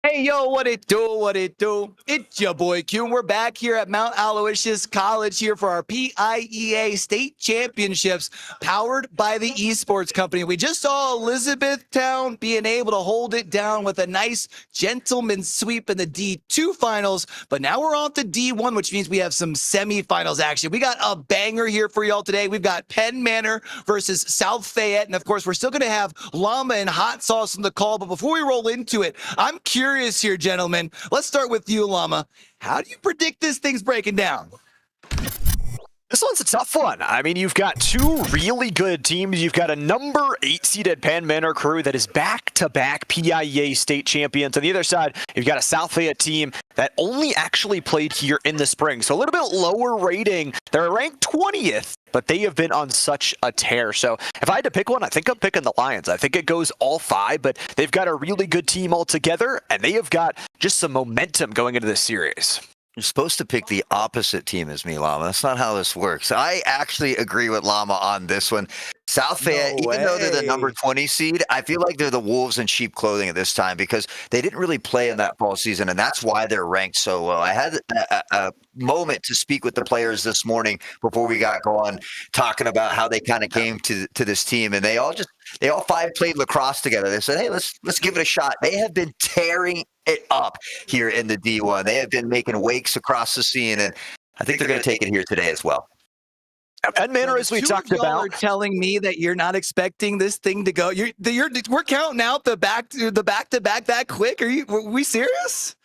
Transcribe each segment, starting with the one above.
Hey, yo, what it do, what it do? It's your boy Q, and we're back here at Mount Aloysius College here for our PIEA State Championships powered by the esports company. We just saw Elizabethtown being able to hold it down with a nice gentleman's sweep in the D2 finals, but now we're on to D1, which means we have some semifinals action. We got a banger here for y'all today. We've got Penn Manor versus South Fayette, and of course, we're still going to have Llama and Hot Sauce in the call, but before we roll into it, I'm curious here, gentlemen. Let's start with you, Llama. How do you predict this thing's breaking down? This one's a tough one. I mean, you've got two really good teams. You've got a number 8 seeded Penn Manor crew that is back-to-back PIEA state champions. On the other side, you've got a South Fayette team that only actually played here in the spring. So a little bit lower rating. They're ranked 20th, but they have been on such a tear. So if I had to pick one, I think I'm picking the Lions. I think it goes all 5, but they've got a really good team altogether, and they have got just some momentum going into this series. You're supposed to pick the opposite team as me, Llama. That's not how this works. I actually agree with Llama on this one. South Fayette, even though they're the number 20 seed, I feel like they're the wolves in sheep clothing at this time because they didn't really play in that fall season, and that's why they're ranked so low. I had a moment to speak with the players this morning before we got going, talking about how they kind of came to this team, and they all 5 played lacrosse together. They said, hey, let's give it a shot. They have been tearing it up here in the D1. They have been making wakes across the scene, and I think they're going to take it here today as well. Penn Manor, as we talked about, are telling me that you're not expecting this thing to go. We're counting out the back to back that quick. Are we serious?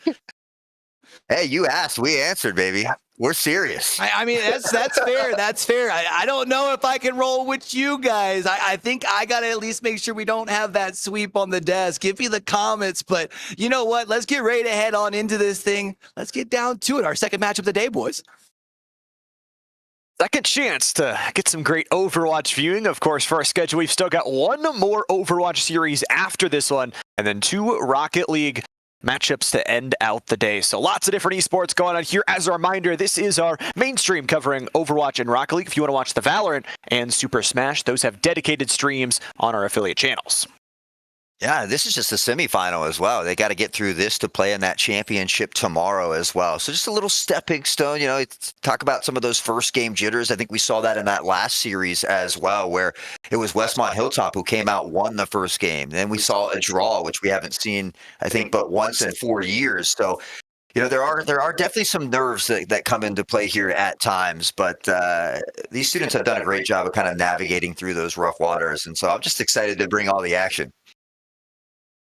Hey, you asked, we answered, baby. We're serious. I mean, that's fair. That's fair. I don't know if I can roll with you guys. I think I got to at least make sure we don't have that sweep on the desk. Give me the comments. But you know what? Let's get ready to head on into this thing. Let's get down to it. Our second match of the day, boys. Second chance to get some great Overwatch viewing. Of course, for our schedule, we've still got one more Overwatch series after this one, and then 2 Rocket League matchups to end out the day. So lots of different esports going on here. As a reminder, this is our mainstream covering Overwatch and Rocket League. If you want to watch the Valorant and Super Smash, those have dedicated streams on our affiliate channels. Yeah, this is just a semifinal as well. They got to get through this to play in that championship tomorrow as well. So just a little stepping stone, talk about some of those first game jitters. I think we saw that in that last series as well, where it was Westmont Hilltop who came out, won the first game. Then we saw a draw, which we haven't seen, I think, but once in 4 years. So, there are definitely some nerves that come into play here at times, but these students have done a great job of kind of navigating through those rough waters. And so I'm just excited to bring all the action.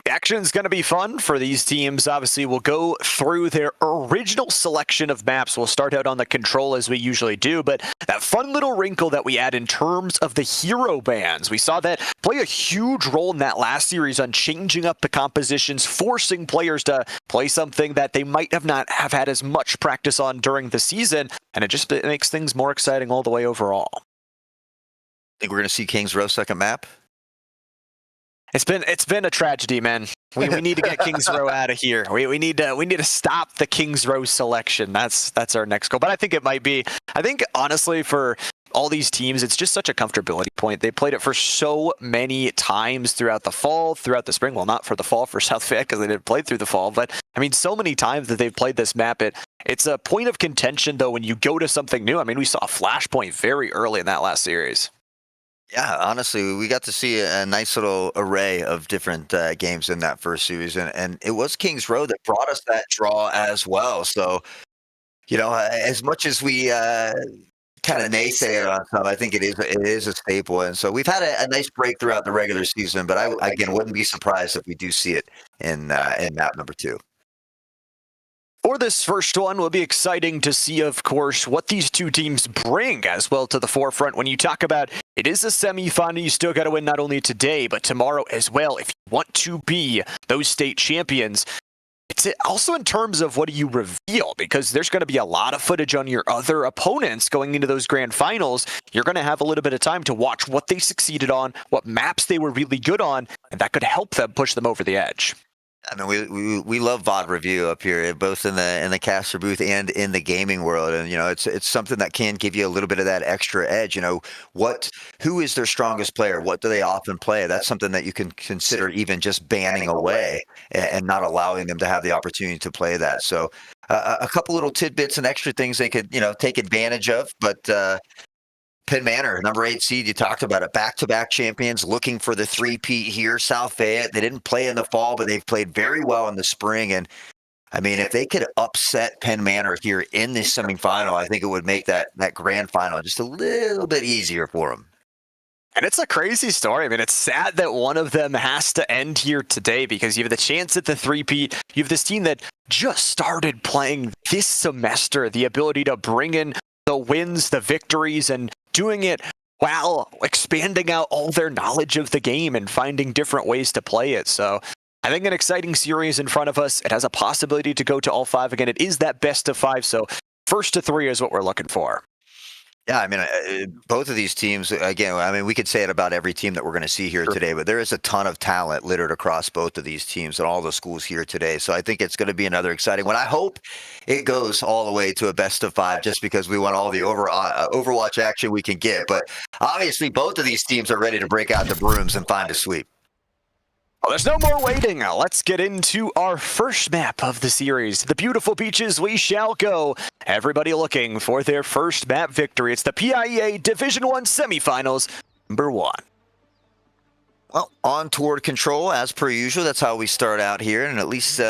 Action is going to be fun for these teams. Obviously, we'll go through their original selection of maps. We'll start out on the control as we usually do, but that fun little wrinkle that we add in terms of the hero bans, we saw that play a huge role in that last series on changing up the compositions, forcing players to play something that they might not have had as much practice on during the season, and it makes things more exciting all the way overall. Think we're going to see Kings Row second map? It's been a tragedy, man. We need to get Kings Row out of here. We need to stop the Kings Row selection. That's our next goal. But I think it might be. I think honestly for all these teams, it's just such a comfortability point. They played it for so many times throughout the fall, throughout the spring. Well, not for the fall for South Fayette because they didn't play through the fall. But I mean, so many times that they've played this map. It's a point of contention though when you go to something new. I mean, we saw a Flashpoint very early in that last series. Yeah, honestly, we got to see a nice little array of different games in that first series, and it was Kings Row that brought us that draw as well. So, as much as we kind of naysay it on some, I think it is a staple, and so we've had a nice break throughout the regular season. But I again wouldn't be surprised if we do see it in map number 2. For this first one, will be exciting to see, of course, what these two teams bring as well to the forefront. When you talk about it is a semifinal, you still got to win not only today, but tomorrow as well if you want to be those state champions. It's also in terms of what do you reveal, because there's going to be a lot of footage on your other opponents going into those grand finals. You're going to have a little bit of time to watch what they succeeded on, what maps they were really good on, and that could help them push them over the edge. I mean, we love VOD review up here, both in the caster booth and in the gaming world, and it's something that can give you a little bit of that extra edge. Who is their strongest player? What do they often play? That's something that you can consider even just banning away and not allowing them to have the opportunity to play that. So a couple little tidbits and extra things they could take advantage of, but. Penn Manor, number 8 seed, you talked about it. Back-to-back champions looking for the three-peat here. South Fayette, they didn't play in the fall, but they've played very well in the spring. And, I mean, if they could upset Penn Manor here in this semifinal, I think it would make that grand final just a little bit easier for them. And it's a crazy story. I mean, it's sad that one of them has to end here today because you have the chance at the three-peat. You have this team that just started playing this semester, the ability to bring in the wins, the victories, and doing it while expanding out all their knowledge of the game and finding different ways to play it. So I think an exciting series in front of us. It has a possibility to go to all 5 again. It is that best of 5, so first to 3 is what we're looking for. Yeah, I mean, both of these teams, again, I mean, we could say it about every team that we're going to see here today, but there is a ton of talent littered across both of these teams and all the schools here today. So I think it's going to be another exciting one. I hope it goes all the way to a best of 5 just because we want all the Overwatch action we can get. But obviously, both of these teams are ready to break out the brooms and find a sweep. Well, there's no more waiting. Let's get into our first map of the series. The beautiful beaches we shall go. Everybody looking for their first map victory. It's the PIEA Division 1 semifinals, number 1. Well, on toward control, as per usual. That's how we start out here. And at least,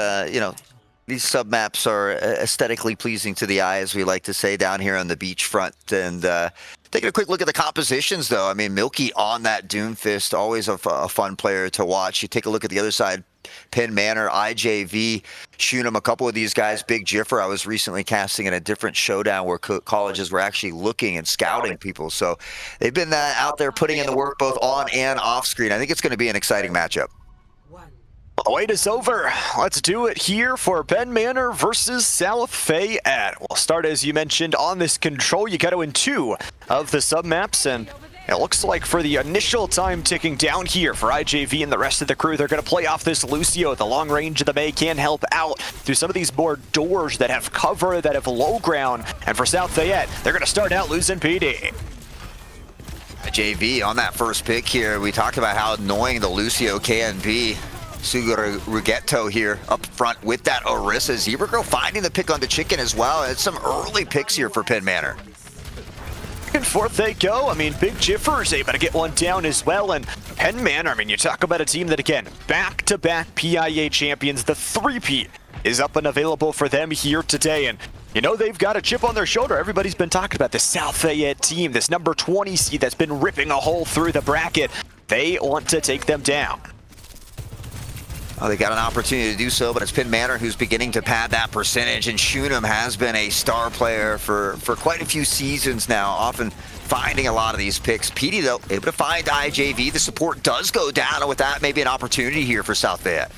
these sub-maps are aesthetically pleasing to the eye, as we like to say, down here on the beachfront. And taking a quick look at the compositions, though. I mean, Milky on that Doomfist, always a fun player to watch. You take a look at the other side, Penn Manor, IJV, Shunem, a couple of these guys, Big Jiffer. I was recently casting in a different showdown where colleges were actually looking and scouting people. So they've been out there putting in the work both on and off screen. I think it's going to be an exciting matchup. The wait is over. Let's do it here for Penn Manor versus South Fayette. We'll start, as you mentioned, on this control. You got to win 2 of the sub-maps, and it looks like for the initial time ticking down here for IJV and the rest of the crew, they're going to play off this Lucio. The long range of the May can help out through some of these more doors that have cover, that have low ground. And for South Fayette, they're going to start out losing PD. IJV on that first pick here. We talked about how annoying the Lucio can be. Suguru Rugetto here up front with that Orisa. Zebra Girl finding the pick on the chicken as well. It's some early picks here for Penn Manor. Back and forth they go. I mean, Big Jiffer is able to get one down as well. And Penn Manor, I mean, you talk about a team that, again, back-to-back PIEA champions. The three-peat is up and available for them here today. And you know they've got a chip on their shoulder. Everybody's been talking about the South Fayette team, this number 20 seed that's been ripping a hole through the bracket. They want to take them down. Oh, they got an opportunity to do so, but it's Penn Manor who's beginning to pad that percentage, and Shunem has been a star player for quite a few seasons now, often finding a lot of these picks. PD, though, able to find IJV. The support does go down, and with that, maybe an opportunity here for South Fayette.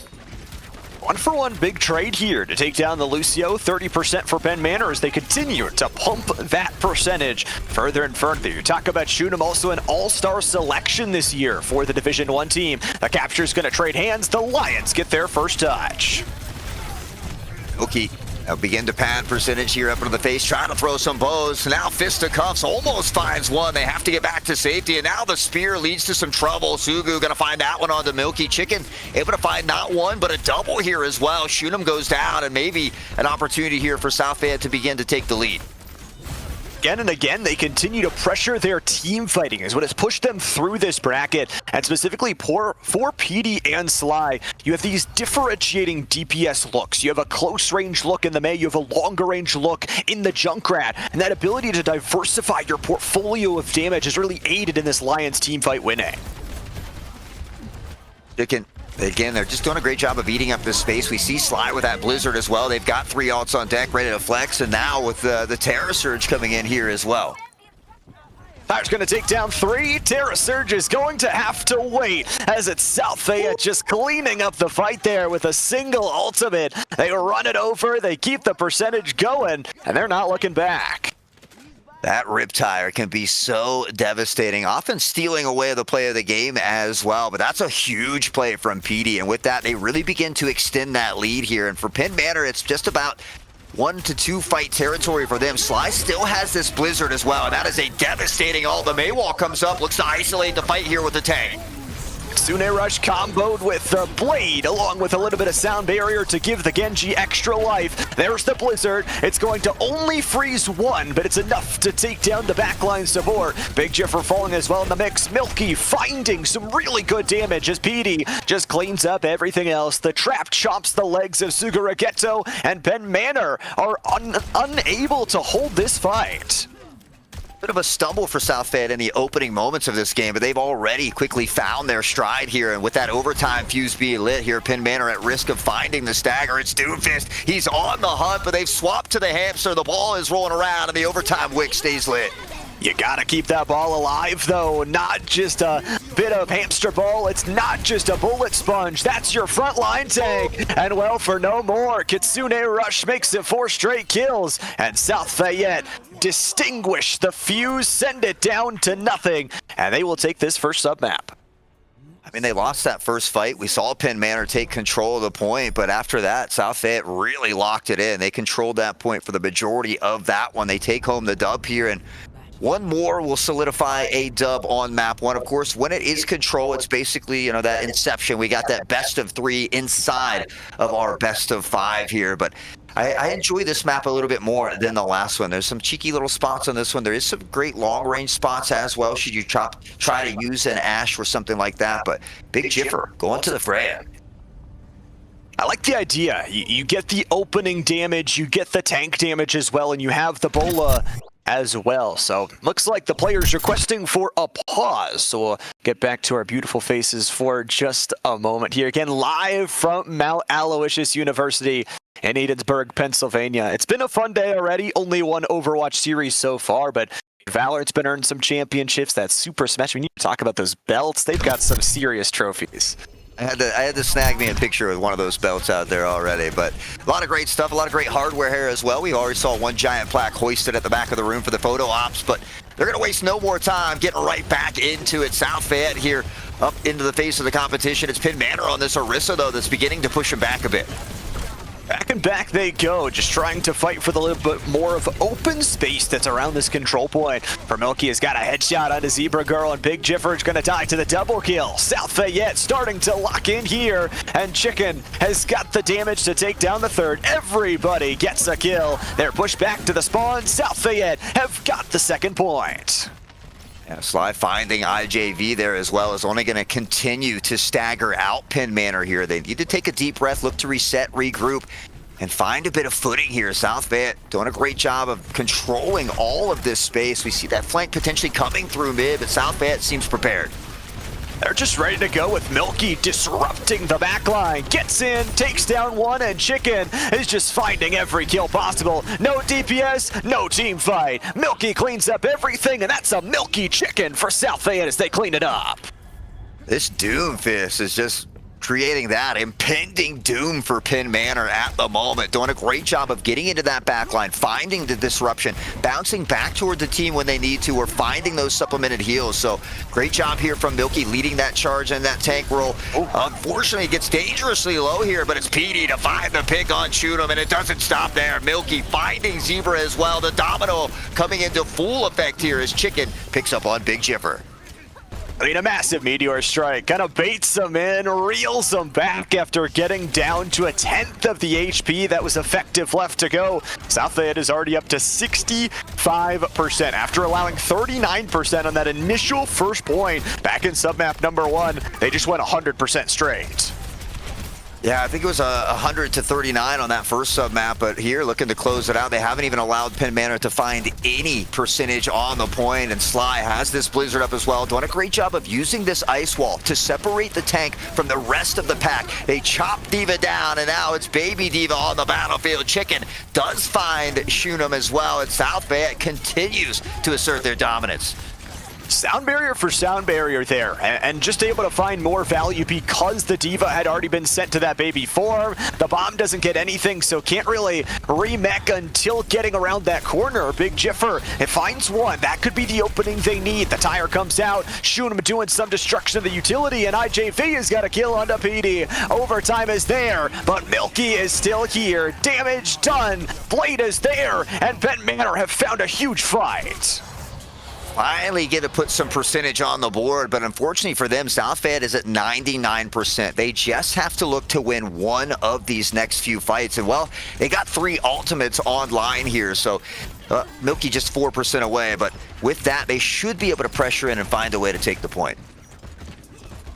1-for-1 big trade here to take down the Lucio. 30% for Penn Manor as they continue to pump that percentage further and further. You talk about Shunem, also an all-star selection this year for the Division 1 team. The capture's going to trade hands. The Lions get their first touch. Okay. Now begin to pad percentage here up into the face, trying to throw some bows. Now fisticuffs almost finds one. They have to get back to safety, and now the spear leads to some trouble. Sugu gonna find that one onto Milky. Chicken able to find not one, but a double here as well. Shunem goes down, and maybe an opportunity here for South Fayette to begin to take the lead. Again and again, they continue to pressure their team fighting is what has pushed them through this bracket. And specifically for PD and Sly, you have these differentiating DPS looks. You have a close range look in the May, you have a longer range look in the Junkrat. And that ability to diversify your portfolio of damage has really aided in this Lions team fight winning. Again, they're just doing a great job of eating up this space. We see Sly with that Blizzard as well. They've got 3 ults on deck, ready to flex, and now with the Terra Surge coming in here as well. Fire's going to take down 3. Terra Surge is going to have to wait as it's South Fayette just cleaning up the fight there with a single ultimate. They run it over, they keep the percentage going, and they're not looking back. That rip tire can be so devastating, often stealing away the play of the game as well. But that's a huge play from PD. And with that, they really begin to extend that lead here. And for Penn Manor, it's just about 1 to 2 fight territory for them. Sly still has this blizzard as well. And that is a devastating ult. The Maywall comes up, looks to isolate the fight here with the tank. Sune Rush comboed with the blade, along with a little bit of sound barrier to give the Genji extra life. There's the blizzard. It's going to only freeze one, but it's enough to take down the backline Savor. Big Jiffer falling as well in the mix. Milky finding some really good damage as PD just cleans up everything else. The trap chops the legs of Sugura Geto, and Penn Manor are unable to hold this fight. Bit of a stumble for South Fayette in the opening moments of this game, but they've already quickly found their stride here. And with that overtime fuse being lit here, Penn Manor at risk of finding the stagger. It's Doomfist. He's on the hunt, but they've swapped to the hamster. The ball is rolling around, and the overtime wick stays lit. You gotta keep that ball alive, though. Not just a bit of hamster ball. It's not just a bullet sponge. That's your frontline tank. And well, for no more, Kitsune Rush makes it 4 straight kills. And South Fayette distinguish the fuse, send it down to nothing. And they will take this first sub-map. I mean, they lost that first fight. We saw Penn Manor take control of the point, but after that, South Fayette really locked it in. They controlled that point for the majority of that one. They take home the dub here, and one more will solidify a dub on map 1. Of course, when it is control, it's basically, you know, that inception. We got that best of 3 inside of our best of 5 here, but I enjoy this map a little bit more than the last one. There's some cheeky little spots on this one. There is some great long-range spots as well, should you try to use an Ash or something like that, but Big Jiffer going to the fray. I like the idea. You get the opening damage, you get the tank damage as well, and you have the Bola as well. So looks like the players requesting for a pause. So we'll get back to our beautiful faces for just a moment here. Again, live from Mount Aloysius University in Edensburg, Pennsylvania. It's been a fun day already. Only one Overwatch series so far, but Valorant's been earning some championships. That Super Smash, we need to talk about those belts. They've got some serious trophies. I had to snag me a picture with one of those belts out there already, but a lot of great stuff, a lot of great hardware here as well. We already saw one giant plaque hoisted at the back of the room for the photo ops, but they're going to waste no more time getting right back into it. South Fayette here up into the face of the competition. It's Penn Manor on this Orisa, though, that's beginning to push him back a bit. Back and back they go, just trying to fight for the little bit more of open space that's around this control point. For Milky has got a headshot onto Zebra Girl, and Big Jiffer's going to die to the double kill. South Fayette starting to lock in here, and Chicken has got the damage to take down the third. Everybody gets a kill. They're pushed back to the spawn. South Fayette have got the second point. Yeah, Sly finding IJV there as well is only going to continue to stagger out Penn Manor here. They need to take a deep breath, look to reset, regroup, and find a bit of footing here. South Fayette doing a great job of controlling all of this space. We see that flank potentially coming through mid, but South Fayette seems prepared. They're just ready to go with Milky disrupting the backline. Gets in, takes down one, and Chicken is just finding every kill possible. No DPS, no team fight. Milky cleans up everything, and that's a Milky Chicken for South Fayette as they clean it up. This Doomfist is just creating that impending doom for Penn Manor at the moment. Doing a great job of getting into that backline, finding the disruption, bouncing back toward the team when they need to, or finding those supplemented heals. So great job here from Milky leading that charge and that tank roll. Unfortunately, it gets dangerously low here, but it's PD to find the pick on Shoot 'em, and it doesn't stop there. Milky finding Zebra as well. The domino coming into full effect here as Chicken picks up on Big Jiffer. I mean, a massive meteor strike kind of baits them in, reels them back after getting down to 1/10 of the HP that was effective left to go. South Fayette is already up to 65% after allowing 39% on that initial first point. Back in submap number 1, they just went 100% straight. Yeah, I think it was 100 to 39 on that first sub-map, but here looking to close it out. They haven't even allowed Penn Manor to find any percentage on the point, and Sly has this blizzard up as well, doing a great job of using this ice wall to separate the tank from the rest of the pack. They chop Diva down, and now it's Baby Diva on the battlefield. Chicken does find Shunem as well, and South Fayette continues to assert their dominance. Sound barrier for sound barrier there, and just able to find more value because the Diva had already been sent to that baby form. The bomb doesn't get anything, so can't really remech until getting around that corner. Big Jiffer, it finds one. That could be the opening they need. The tire comes out, shooting him doing some destruction of the utility, and IJV has got a kill on the PD. Overtime is there, but Milky is still here. Damage done. Blade is there, and Penn Manor have found a huge fight. Finally get to put some percentage on the board, but unfortunately for them, South Fayette is at 99%. They just have to look to win one of these next few fights. And, well, they got 3 ultimates online here, so Milky just 4% away. But with that, they should be able to pressure in and find a way to take the point.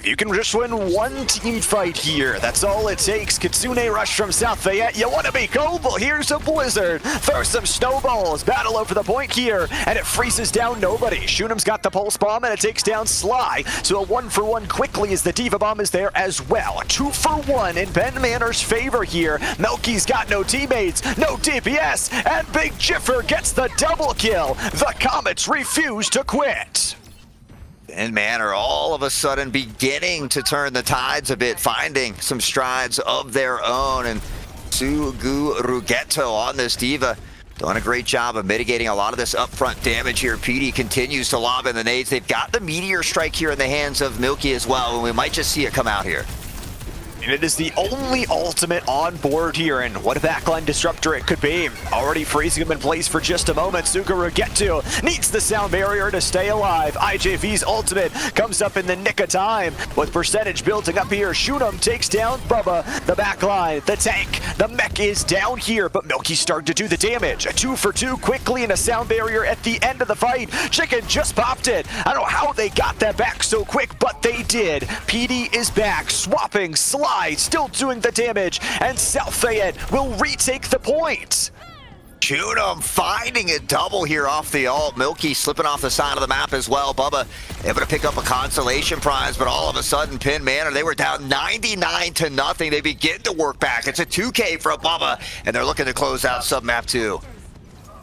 You can just win one team fight here. That's all it takes. Kitsune rush from South Fayette. You want to be cold? Well, here's a blizzard. Throw some snowballs. Battle over the point here, and it freezes down nobody. Shunam's got the pulse bomb, and it takes down Sly. So a 1-for-1 quickly as the Diva bomb is there as well. 2-for-1 in Penn Manor's favor here. Melky's got no teammates, no DPS, and Big Jiffer gets the double kill. The Comets refuse to quit. And Manor all of a sudden beginning to turn the tides a bit, finding some strides of their own. And Sugurugeto on this Diva doing a great job of mitigating a lot of this upfront damage here. PD continues to lob in the nades. They've got the Meteor Strike here in the hands of Milky as well, and we might just see it come out here. And it is the only ultimate on board here, and what a backline disruptor it could be. Already freezing him in place for just a moment. Sugurugeto needs the sound barrier to stay alive. IJV's ultimate comes up in the nick of time. With percentage building up here, Shunam takes down Bubba. The backline, the tank, the mech is down here, but Milky's starting to do the damage. A 2-for-2 quickly and a sound barrier at the end of the fight. Chicken just popped it. I don't know how they got that back so quick, but they did. PD is back, swapping, slide, still doing the damage, and South Fayette will retake the point. Shunam finding a double here off the ult. Milky slipping off the side of the map as well. Bubba able to pick up a consolation prize, but all of a sudden, Penn Manor, they were down 99-0. They begin to work back. It's a 2K from Bubba, and they're looking to close out sub-map 2.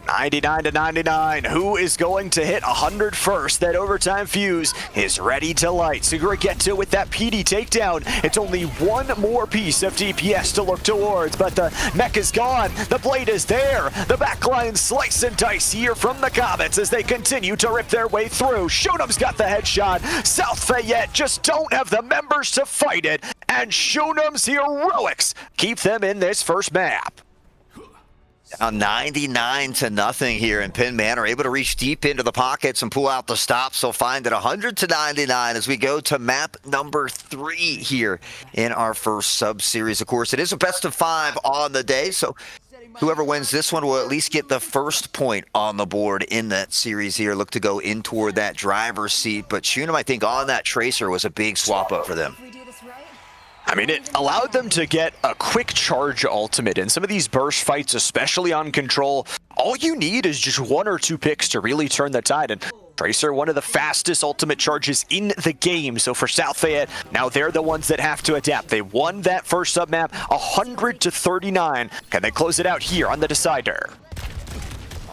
99-99. Who is going to hit 100 first? That overtime fuse is ready to light. Sugurugeto with that PD takedown. It's only one more piece of DPS to look towards, but the mech is gone. The blade is there. The backline slice and dice here from the Comets as they continue to rip their way through. Shunam's got the headshot. South Fayette just don't have the members to fight it, and Shunam's heroics keep them in this first map. Now 99-0 here, and Penn Manor able to reach deep into the pockets and pull out the stops. So find it 100-99 as we go to map number 3 here in our first sub-series. Of course, it is a best of 5 on the day, so whoever wins this one will at least get the first point on the board in that series here. Look to go in toward that driver's seat, but Shunam, I think, on that Tracer was a big swap up for them. I mean, it allowed them to get a quick charge ultimate. In some of these burst fights, especially on control, all you need is just 1 or 2 picks to really turn the tide. And Tracer, one of the fastest ultimate charges in the game. So for South Fayette, now they're the ones that have to adapt. They won that first sub-map 100-39. Can they close it out here on the decider?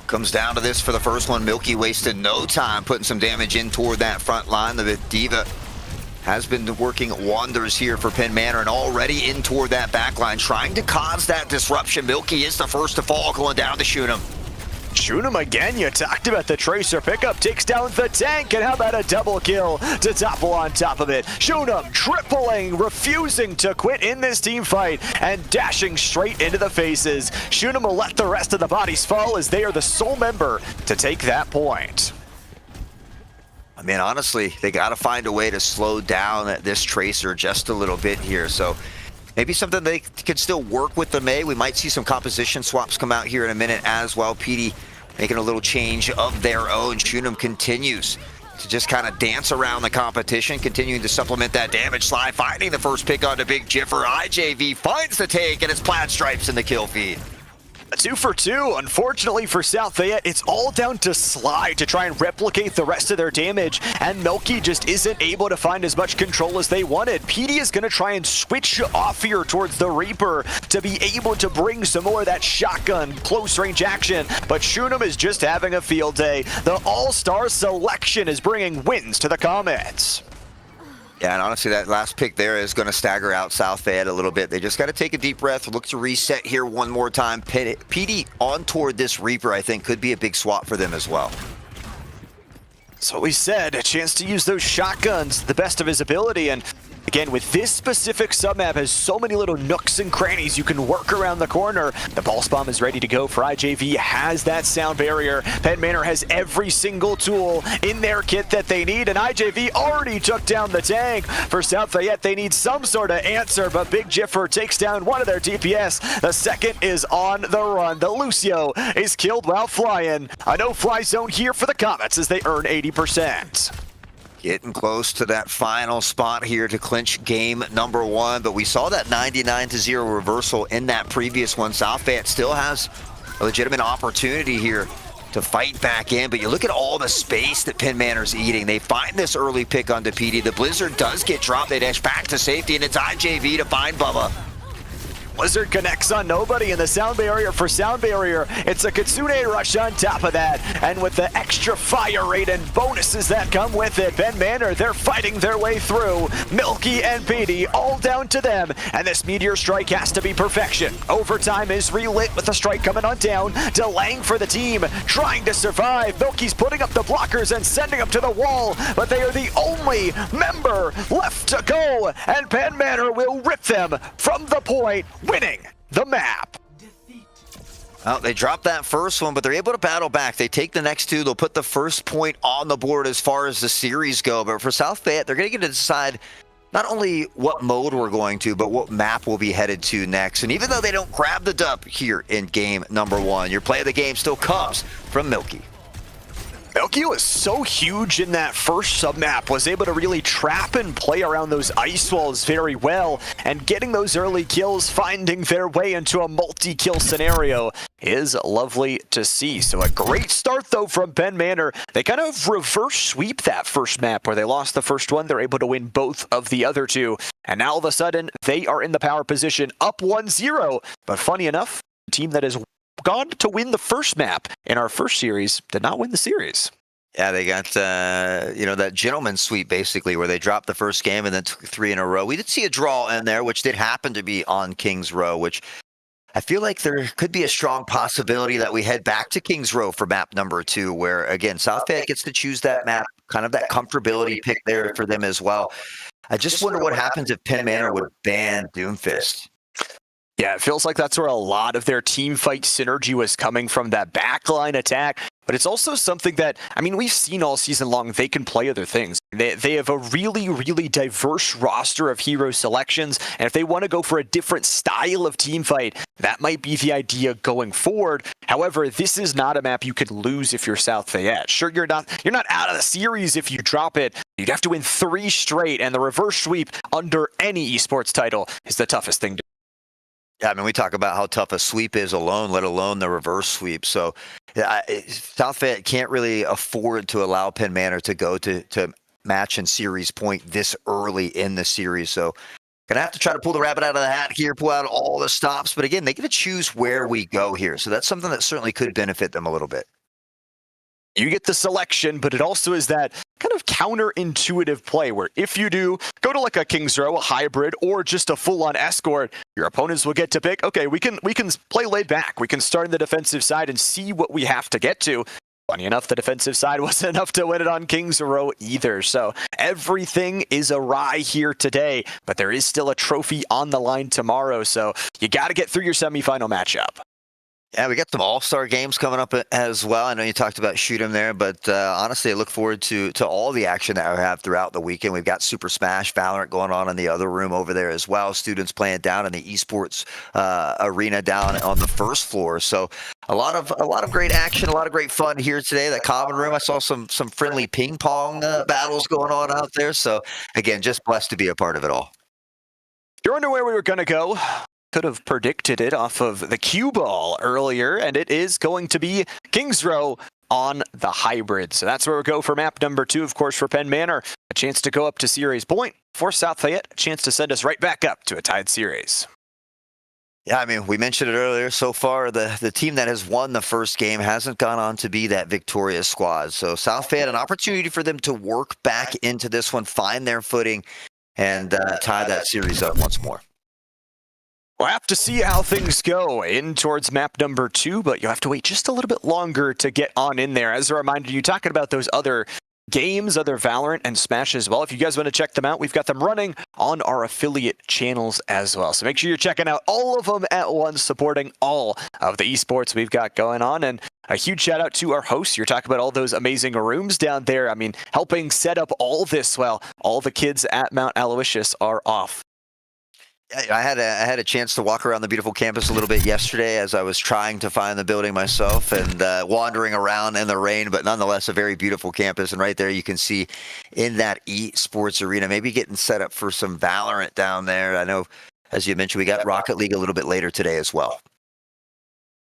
Comes down to this for the first one. Milky wasted no time putting some damage in toward that front line. The Diva has been working wonders here for Penn Manor, and already in toward that backline, trying to cause that disruption. Milky is the first to fall, going down to Shunam. Shunam again, you talked about the Tracer pickup, takes down the tank, and how about a double kill to topple on top of it. Shunam tripling, refusing to quit in this team fight, and dashing straight into the faces. Shunam will let the rest of the bodies fall as they are the sole member to take that point. I mean, honestly, they got to find a way to slow down this Tracer just a little bit here. So maybe something they could still work with the May. We might see some composition swaps come out here in a minute as well. PD making a little change of their own. Shunam continues to just kind of dance around the competition, continuing to supplement that damage. Sly finding the first pick onto Big Jiffer. IJV finds the take, and it's Plaid Stripes in the kill feed. A 2 for 2. Unfortunately for South Fayette, it's all down to Sly to try and replicate the rest of their damage, and Milky just isn't able to find as much control as they wanted. PIEA is going to try and switch off here towards the Reaper to be able to bring some more of that shotgun close range action, but Shunem is just having a field day. The all-star selection is bringing wins to the Comets. Yeah, and honestly, that last pick there is going to stagger out South Fayette a little bit. They just got to take a deep breath, look to reset here one more time. PD on toward this Reaper, I think, could be a big swap for them as well. So we said, a chance to use those shotguns to the best of his ability, and again, with this specific submap has so many little nooks and crannies you can work around the corner. The pulse bomb is ready to go for IJV, has that sound barrier. Penn Manor has every single tool in their kit that they need, and IJV already took down the tank. For South Fayette, they need some sort of answer, but Big Jiffer takes down one of their DPS. The second is on the run. The Lucio is killed while flying. A no-fly zone here for the Comets as they earn 80%. Getting close to that final spot here to clinch game number 1, but we saw that 99-0 reversal in that previous one. South Fayette still has a legitimate opportunity here to fight back in, but you look at all the space that Penn Manor's eating. They find this early pick on PD. The Blizzard does get dropped. They dash back to safety, and it's IJV to find Bubba. Blizzard connects on nobody, and the sound barrier for sound barrier. It's a Kitsune rush on top of that, and with the extra fire rate and bonuses that come with it, Penn Manor, they're fighting their way through. Milky and PD, all down to them, and this meteor strike has to be perfection. Overtime is relit with the strike coming on down. Delaying for the team, trying to survive. Milky's putting up the blockers and sending them to the wall, but they are the only member left to go, and Penn Manor will rip them from the point, winning the map. Well, they dropped that first one, but they're able to battle back. They take the next two. They'll put the first point on the board as far as the series go. But for South Fayette, they're going to get to decide not only what mode we're going to, but what map we'll be headed to next. And even though they don't grab the dub here in game number 1, your play of the game still comes from Milky. Milky was so huge in that first submap, was able to really trap and play around those ice walls very well, and getting those early kills, finding their way into a multi-kill scenario is lovely to see. So a great start though from Penn Manor. They kind of reverse sweep that first map where they lost the first one. They're able to win both of the other two, and now all of a sudden they are in the power position up 1-0. But funny enough, the team that has gone to win the first map in our first series did not win the series. Yeah, they got, that gentleman's sweep, basically, where they dropped the first game and then took 3 in a row. We did see a draw in there, which did happen to be on Kings Row, which I feel like there could be a strong possibility that we head back to Kings Row for map number 2, where, again, South Fayette gets to choose that map, kind of that comfortability pick there for them as well. I just wonder what happens if Penn Manor would ban Doomfist. Yeah, it feels like that's where a lot of their team fight synergy was coming from, that backline attack. But it's also something that, I mean, we've seen all season long, they can play other things. They have a really, really diverse roster of hero selections. And if they want to go for a different style of team fight, that might be the idea going forward. However, this is not a map you could lose if you're South Fayette. Sure, you're not out of the series if you drop it. You'd have to win 3 straight, and the reverse sweep under any esports title is the toughest thing to do. Yeah, I mean, we talk about how tough a sweep is alone, let alone the reverse sweep. So South Fayette can't really afford to allow Penn Manor to go to match and series point this early in the series. So gonna have to try to pull the rabbit out of the hat here, pull out all the stops. But again, they get to choose where we go here. So that's something that certainly could benefit them a little bit. You get the selection, but it also is that kind of counterintuitive play where if you do go to like a Kings Row, a hybrid, or just a full-on escort, your opponents will get to pick, okay, we can play laid back. We can start in the defensive side and see what we have to get to. Funny enough, the defensive side wasn't enough to win it on Kings Row either. So everything is awry here today, but there is still a trophy on the line tomorrow. So you got to get through your semifinal matchup. Yeah, we got some all-star games coming up as well. I know you talked about Shoot 'em there, but honestly, I look forward to all the action that we have throughout the weekend. We've got Super Smash, Valorant going on in the other room over there as well. Students playing down in the esports arena down on the first floor. So a lot of great action, a lot of great fun here today. That common room, I saw some friendly ping pong battles going on out there. So again, just blessed to be a part of it all. If you're wondering where we were going to go, could have predicted it off of the cue ball earlier, and it is going to be Kings Row on the hybrid. So that's where we go for map number 2, of course, for Penn Manor. A chance to go up to series point. For South Fayette, a chance to send us right back up to a tied series. Yeah, I mean, we mentioned it earlier. So far, the team that has won the first game hasn't gone on to be that victorious squad. So South Fayette, an opportunity for them to work back into this one, find their footing, and tie that series up once more. We'll have to see how things go in towards map number 2, but you'll have to wait just a little bit longer to get on in there. As a reminder, you're talking about those other games, other Valorant and Smash as well. If you guys want to check them out, we've got them running on our affiliate channels as well. So make sure you're checking out all of them at once, supporting all of the esports we've got going on. And a huge shout out to our hosts. You're talking about all those amazing rooms down there. I mean, helping set up all this while all the kids at Mount Aloysius are off. I had a chance to walk around the beautiful campus a little bit yesterday as I was trying to find the building myself and wandering around in the rain, but nonetheless a very beautiful campus. And right there you can see in that esports arena, maybe getting set up for some Valorant down there. I know, as you mentioned, we got Rocket League a little bit later today as well.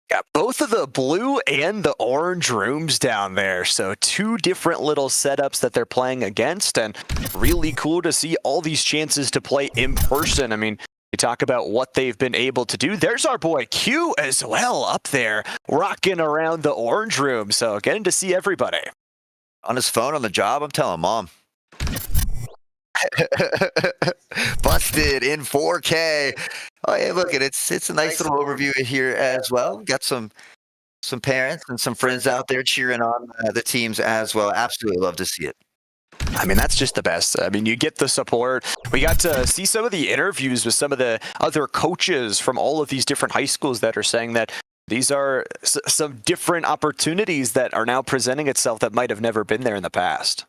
Got both of the blue and the orange rooms down there. So 2 different little setups that they're playing against, and really cool to see all these chances to play in person. I mean, you talk about what they've been able to do. There's our boy Q as well up there, rocking around the orange room. So getting to see everybody. On his phone on the job, I'm telling Mom. Busted in 4K. Oh yeah, look, it's a nice little overview here as well. Got some parents and some friends out there cheering on the teams as well. Absolutely love to see it. I mean, that's just the best. I mean, you get the support. We got to see some of the interviews with some of the other coaches from all of these different high schools that are saying that these are some different opportunities that are now presenting itself that might have never been there in the past.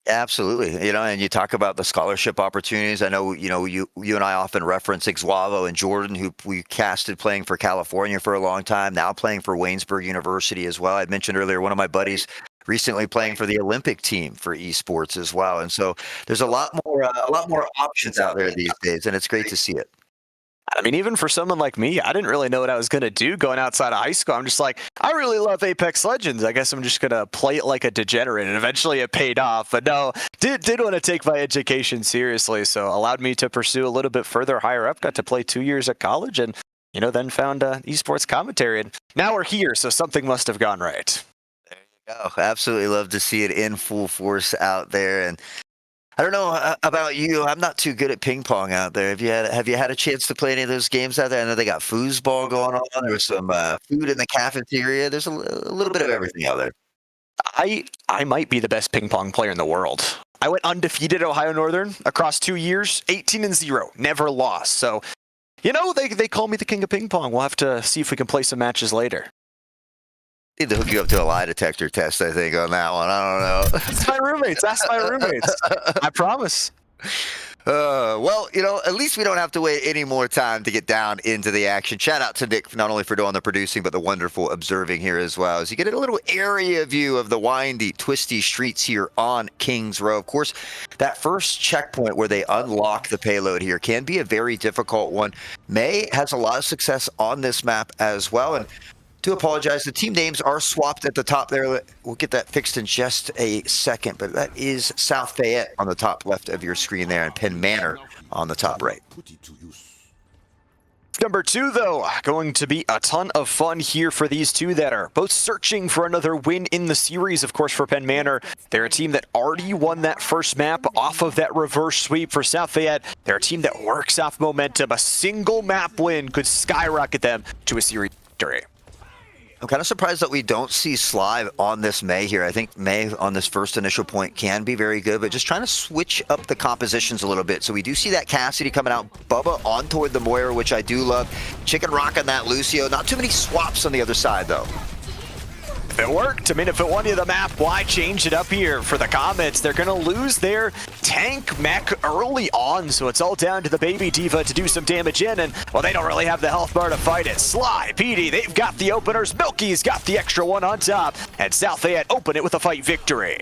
Absolutely. You know, and you talk about the scholarship opportunities. I know, you and I often reference Iguavo and Jordan, who we casted playing for California for a long time, now playing for Waynesburg University as well. I mentioned earlier, one of my buddies recently playing for the Olympic team for esports as well. And so there's a lot more options out there these days, and it's great to see it. I mean, even for someone like me, I didn't really know what I was going to do going outside of high school. I'm just like, I really love Apex Legends. I guess I'm just going to play it like a degenerate, and eventually it paid off. But no, did want to take my education seriously, so allowed me to pursue a little bit further higher up. Got to play 2 years at college, and then found esports commentary. And now we're here, so something must have gone right. There you go. Absolutely love to see it in full force out there. And I don't know about you. I'm not too good at ping pong out there. Have you had a chance to play any of those games out there? I know they got foosball going on. There was some food in the cafeteria. There's a little bit of everything out there. I might be the best ping pong player in the world. I went undefeated at Ohio Northern across 2 years, 18-0, never lost. So, they call me the king of ping pong. We'll have to see if we can play some matches later. Need to hook you up to a lie detector test, I think, on that one. I don't know. Ask my roommates. I promise. Well, at least we don't have to wait any more time to get down into the action. Shout out to Nick, not only for doing the producing, but the wonderful observing here as well. As you get a little area view of the windy, twisty streets here on Kings Row. Of course, that first checkpoint where they unlock the payload here can be a very difficult one. May has a lot of success on this map as well. And do apologize, the team names are swapped at the top there. We'll get that fixed in just a second, but that is South Fayette on the top left of your screen there, and Penn Manor on the top right. Number 2, though, going to be a ton of fun here for these two that are both searching for another win in the series. Of course, for Penn Manor, they're a team that already won that first map off of that reverse sweep. For South Fayette, they're a team that works off momentum. A single map win could skyrocket them to a series victory. I'm kind of surprised that we don't see Sly on this May here. I think May on this first initial point can be very good, but just trying to switch up the compositions a little bit. So we do see that Cassidy coming out, Bubba on toward the Moira, which I do love. Chicken Rock on that Lucio. Not too many swaps on the other side, though. It worked. I mean, if it won you the map, why change it up here for the Comets? They're going to lose their tank mech early on, so it's all down to the Baby Diva to do some damage in, and, well, they don't really have the health bar to fight it. Sly, PD, they've got the openers. Milky's got the extra one on top, and South Fayette open it with a fight victory.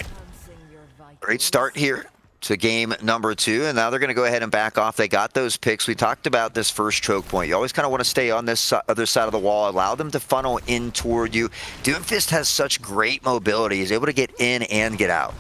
Great start here to game number 2, and now they're going to go ahead and back off. They got those picks. We talked about this first choke point. You always kind of want to stay on this other side of the wall, allow them to funnel in toward you. Doomfist has such great mobility. He's able to get in and get out.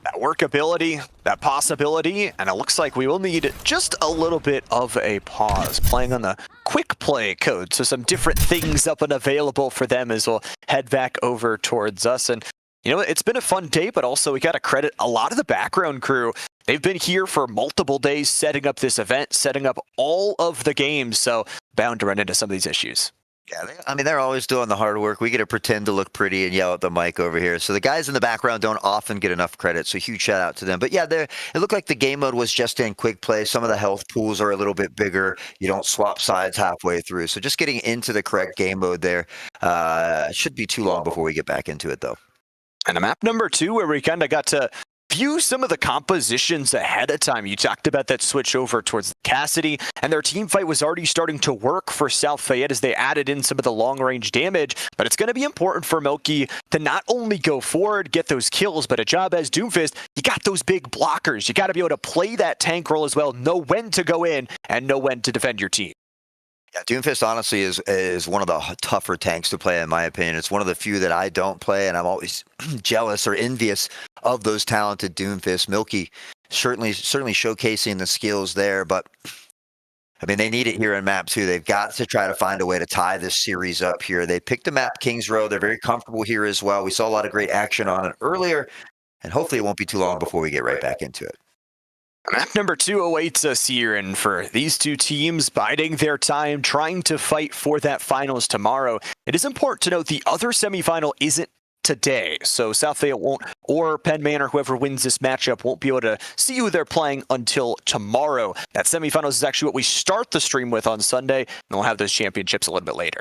That workability, that possibility, and it looks like we will need just a little bit of a pause. Playing on the quick play code, so some different things up and available for them as we'll head back over towards us. And you know, it's been a fun day, but also we got to credit a lot of the background crew. They've been here for multiple days setting up this event, setting up all of the games, so bound to run into some of these issues. Yeah, I mean, they're always doing the hard work. We get to pretend to look pretty and yell at the mic over here. So the guys in the background don't often get enough credit, so huge shout out to them. But yeah, it looked like the game mode was just in quick play. Some of the health pools are a little bit bigger. You don't swap sides halfway through. So just getting into the correct game mode there should be too long before we get back into it, though. And a map number 2 where we kind of got to view some of the compositions ahead of time. You talked about that switch over towards Cassidy, and their team fight was already starting to work for South Fayette as they added in some of the long-range damage. But it's going to be important for Milky to not only go forward, get those kills, but a job as Doomfist, you got those big blockers. You got to be able to play that tank role as well, know when to go in and know when to defend your team. Yeah, Doomfist honestly is one of the tougher tanks to play, in my opinion. It's one of the few that I don't play, and I'm always jealous or envious of those talented Doomfist. Milky certainly showcasing the skills there, but I mean, they need it here in map 2. They've got to try to find a way to tie this series up here. They picked the map Kings Row. They're very comfortable here as well. We saw a lot of great action on it earlier, and hopefully it won't be too long before we get right back into it. Map number 2 awaits us here, and for these two teams biding their time, trying to fight for that finals tomorrow, it is important to note the other semifinal isn't today, so South Fayette won't, or Penn, Manor, whoever wins this matchup, won't be able to see who they're playing until tomorrow. That semifinals is actually what we start the stream with on Sunday, and we'll have those championships a little bit later.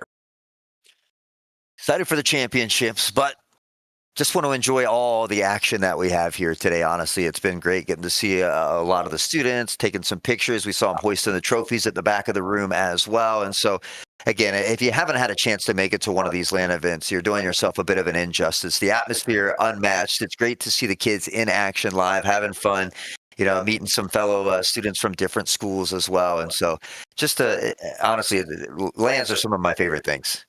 Excited for the championships, but just want to enjoy all the action that we have here today. Honestly, it's been great getting to see a lot of the students, taking some pictures. We saw them hoisting the trophies at the back of the room as well. And so, again, if you haven't had a chance to make it to one of these LAN events, you're doing yourself a bit of an injustice. The atmosphere unmatched. It's great to see the kids in action live, having fun, you know, meeting some fellow students from different schools as well. And so just honestly, LANs are some of my favorite things.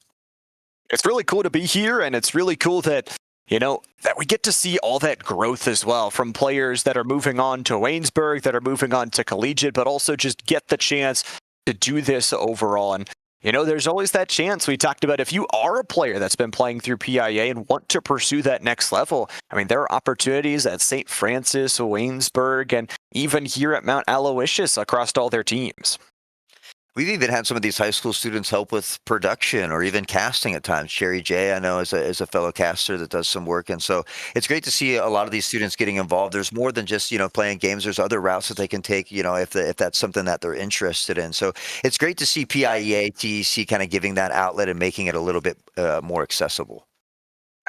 It's really cool to be here, and it's really cool that you know, that we get to see all that growth as well from players that are moving on to Waynesburg, that are moving on to collegiate, but also just get the chance to do this overall. And, you know, there's always that chance we talked about if you are a player that's been playing through PIEA and want to pursue that next level. I mean, there are opportunities at St. Francis, Waynesburg, and even here at Mount Aloysius across all their teams. We've even had some of these high school students help with production or even casting at times. Sherry J, I know, is a fellow caster that does some work. And so it's great to see a lot of these students getting involved. There's more than just, you know, playing games. There's other routes that they can take, you know, if that's something that they're interested in. So it's great to see PIEA, TEC kind of giving that outlet and making it a little bit more accessible.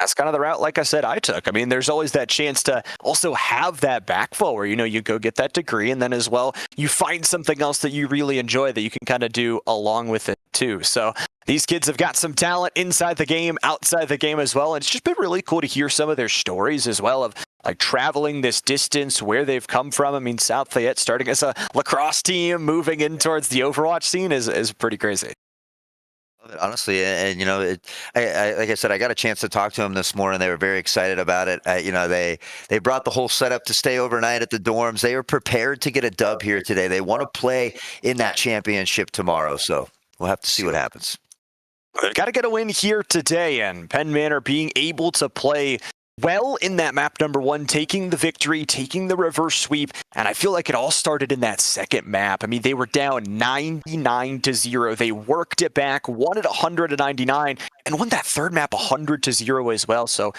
That's kind of the route, like I said, I took. I mean, there's always that chance to also have that backflow where, you know, you go get that degree and then as well, you find something else that you really enjoy that you can kind of do along with it too. So these kids have got some talent inside the game, outside the game as well. And it's just been really cool to hear some of their stories as well of like traveling this distance, where they've come from. I mean, South Fayette starting as a lacrosse team, moving in towards the Overwatch scene is pretty crazy. Honestly, and you know, like I said, I got a chance to talk to them this morning. They were very excited about it. You know, they brought the whole setup to stay overnight at the dorms. They were prepared to get a dub here today. They want to play in that championship tomorrow, so we'll have to see what happens. They've got to get a win here today, and Penn Manor being able to play well in that map number 1, taking the victory, taking the reverse sweep, and I feel like it all started in that second map. I mean, they were down 99-0. They worked it back, won it 199, and won that third map 100-0 as well. So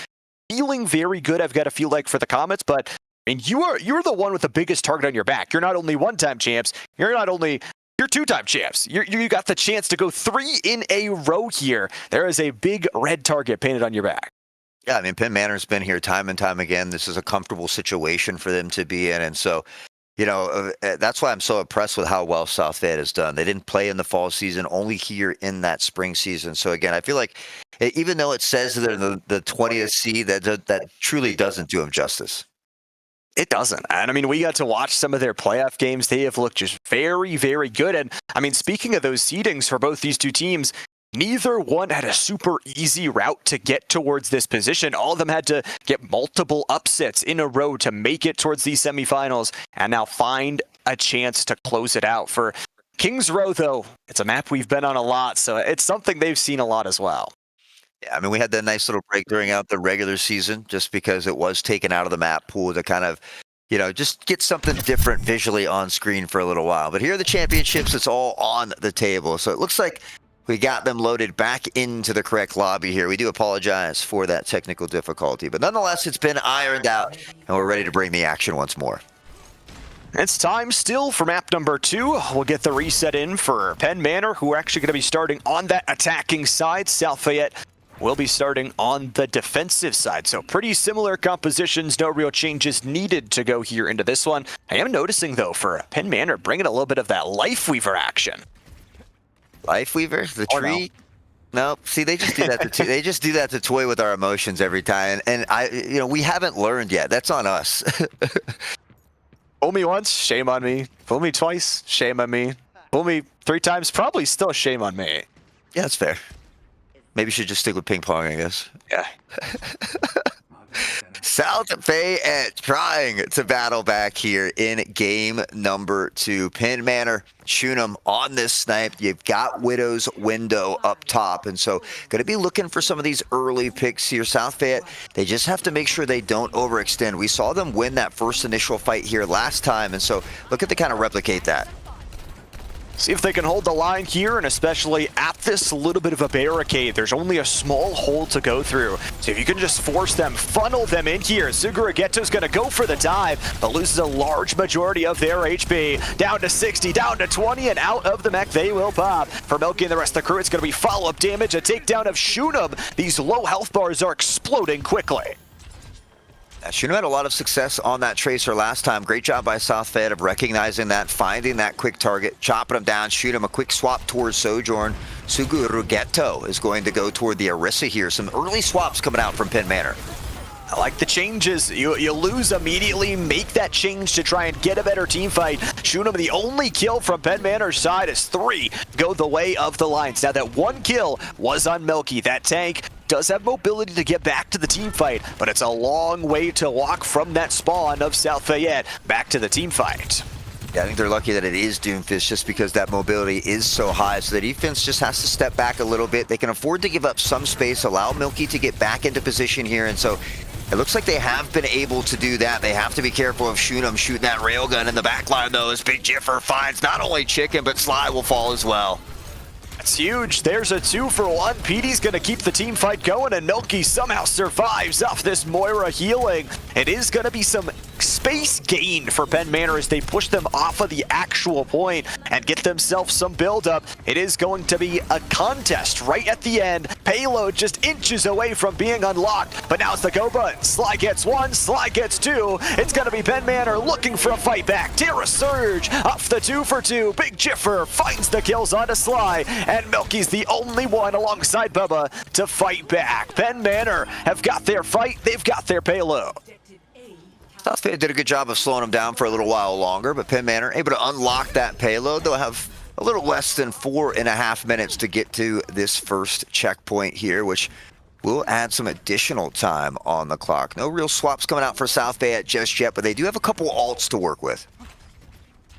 feeling very good, I've got to feel like, for the Comets, but I mean, you're the one with the biggest target on your back. You're not only one-time champs, you're two-time champs. You got the chance to go 3 in a row here. There is a big red target painted on your back. Yeah, I mean, Penn Manor's been here time and time again. This is a comfortable situation for them to be in. And so, you know, that's why I'm so impressed with how well South Fayette has done. They didn't play in the fall season, only here in that spring season. So, again, I feel like even though it says they're the 20th seed, that truly doesn't do them justice. It doesn't. And I mean, we got to watch some of their playoff games. They have looked just very, very good. And I mean, speaking of those seedings for both these two teams, neither one had a super easy route to get towards this position. All of them had to get multiple upsets in a row to make it towards these semifinals and now find a chance to close it out. For Kings Row, though, it's a map we've been on a lot, so it's something they've seen a lot as well. Yeah, I mean, we had that nice little break during out the regular season just because it was taken out of the map pool to kind of, just get something different visually on screen for a little while. But here are the championships. It's all on the table. So it looks like we got them loaded back into the correct lobby here. We do apologize for that technical difficulty. But nonetheless, it's been ironed out, and we're ready to bring the action once more. It's time still for map number 2. We'll get the reset in for Penn Manor, who are actually going to be starting on that attacking side. South Fayette will be starting on the defensive side. So pretty similar compositions, no real changes needed to go here into this one. I am noticing, though, for Penn Manor, bringing a little bit of that Life Weaver action. Life Weaver? The tree? No, see, they just do that. They just do that to toy with our emotions every time. And we haven't learned yet. That's on us. Fool me once, shame on me. Fool me twice, shame on me. Fool me 3 times, probably still shame on me. Yeah, that's fair. Maybe you should just stick with ping pong, I guess. Yeah. South Fayette trying to battle back here in game number 2. Penn Manor, Shunem on this snipe. You've got Widow's window up top, and so going to be looking for some of these early picks here. South Fayette, they just have to make sure they don't overextend. We saw them win that first initial fight here last time, and so look at to kind of replicate that. See if they can hold the line here, and especially at this little bit of a barricade. There's only a small hole to go through. So if you can just force them, funnel them in here. Suguragetto's going to go for the dive, but loses a large majority of their HP. Down to 60, down to 20, and out of the mech they will pop. For Milky and the rest of the crew, it's going to be follow-up damage, a takedown of Shunem. These low health bars are exploding quickly. Shunem had a lot of success on that tracer last time. Great job by South Fayette of recognizing that, finding that quick target, chopping him down, shoot him a quick swap towards Sojourn. Sugurugetto is going to go toward the Orisa here. Some early swaps coming out from Penn Manor. I like the changes. You lose immediately, make that change to try and get a better team fight. Shunem, the only kill from Penn Manor's side is 3 go the way of the Lions. Now that 1 kill was on Milky. That tank does have mobility to get back to the team fight, but it's a long way to walk from that spawn of South Fayette back to the team fight. Yeah, I think they're lucky that it is Doomfist just because that mobility is so high. So the defense just has to step back a little bit. They can afford to give up some space, allow Milky to get back into position here. And so it looks like they have been able to do that. They have to be careful of Shunem shooting that railgun in the back line, though, as Big Jiffer finds not only Chicken, but Sly will fall as well. That's huge. There's a 2-for-1. Petey's going to keep the team fight going, and Milky somehow survives off this Moira healing. It is going to be some space gained for Penn Manor as they push them off of the actual point and get themselves some build-up. It is going to be a contest right at the end. Payload just inches away from being unlocked, but now it's the go button. Sly gets 1, Sly gets 2. It's going to be Penn Manor looking for a fight back. Terra Surge off the 2-for-2. Big Jiffer finds the kills onto Sly, and Milky's the only one alongside Bubba to fight back. Penn Manor have got their fight, they've got their payload. South Fayette did a good job of slowing them down for a little while longer, but Penn Manor able to unlock that payload. They'll have a little less than 4.5 minutes to get to this first checkpoint here, which will add some additional time on the clock. No real swaps coming out for South Fayette just yet, but they do have a couple ults to work with.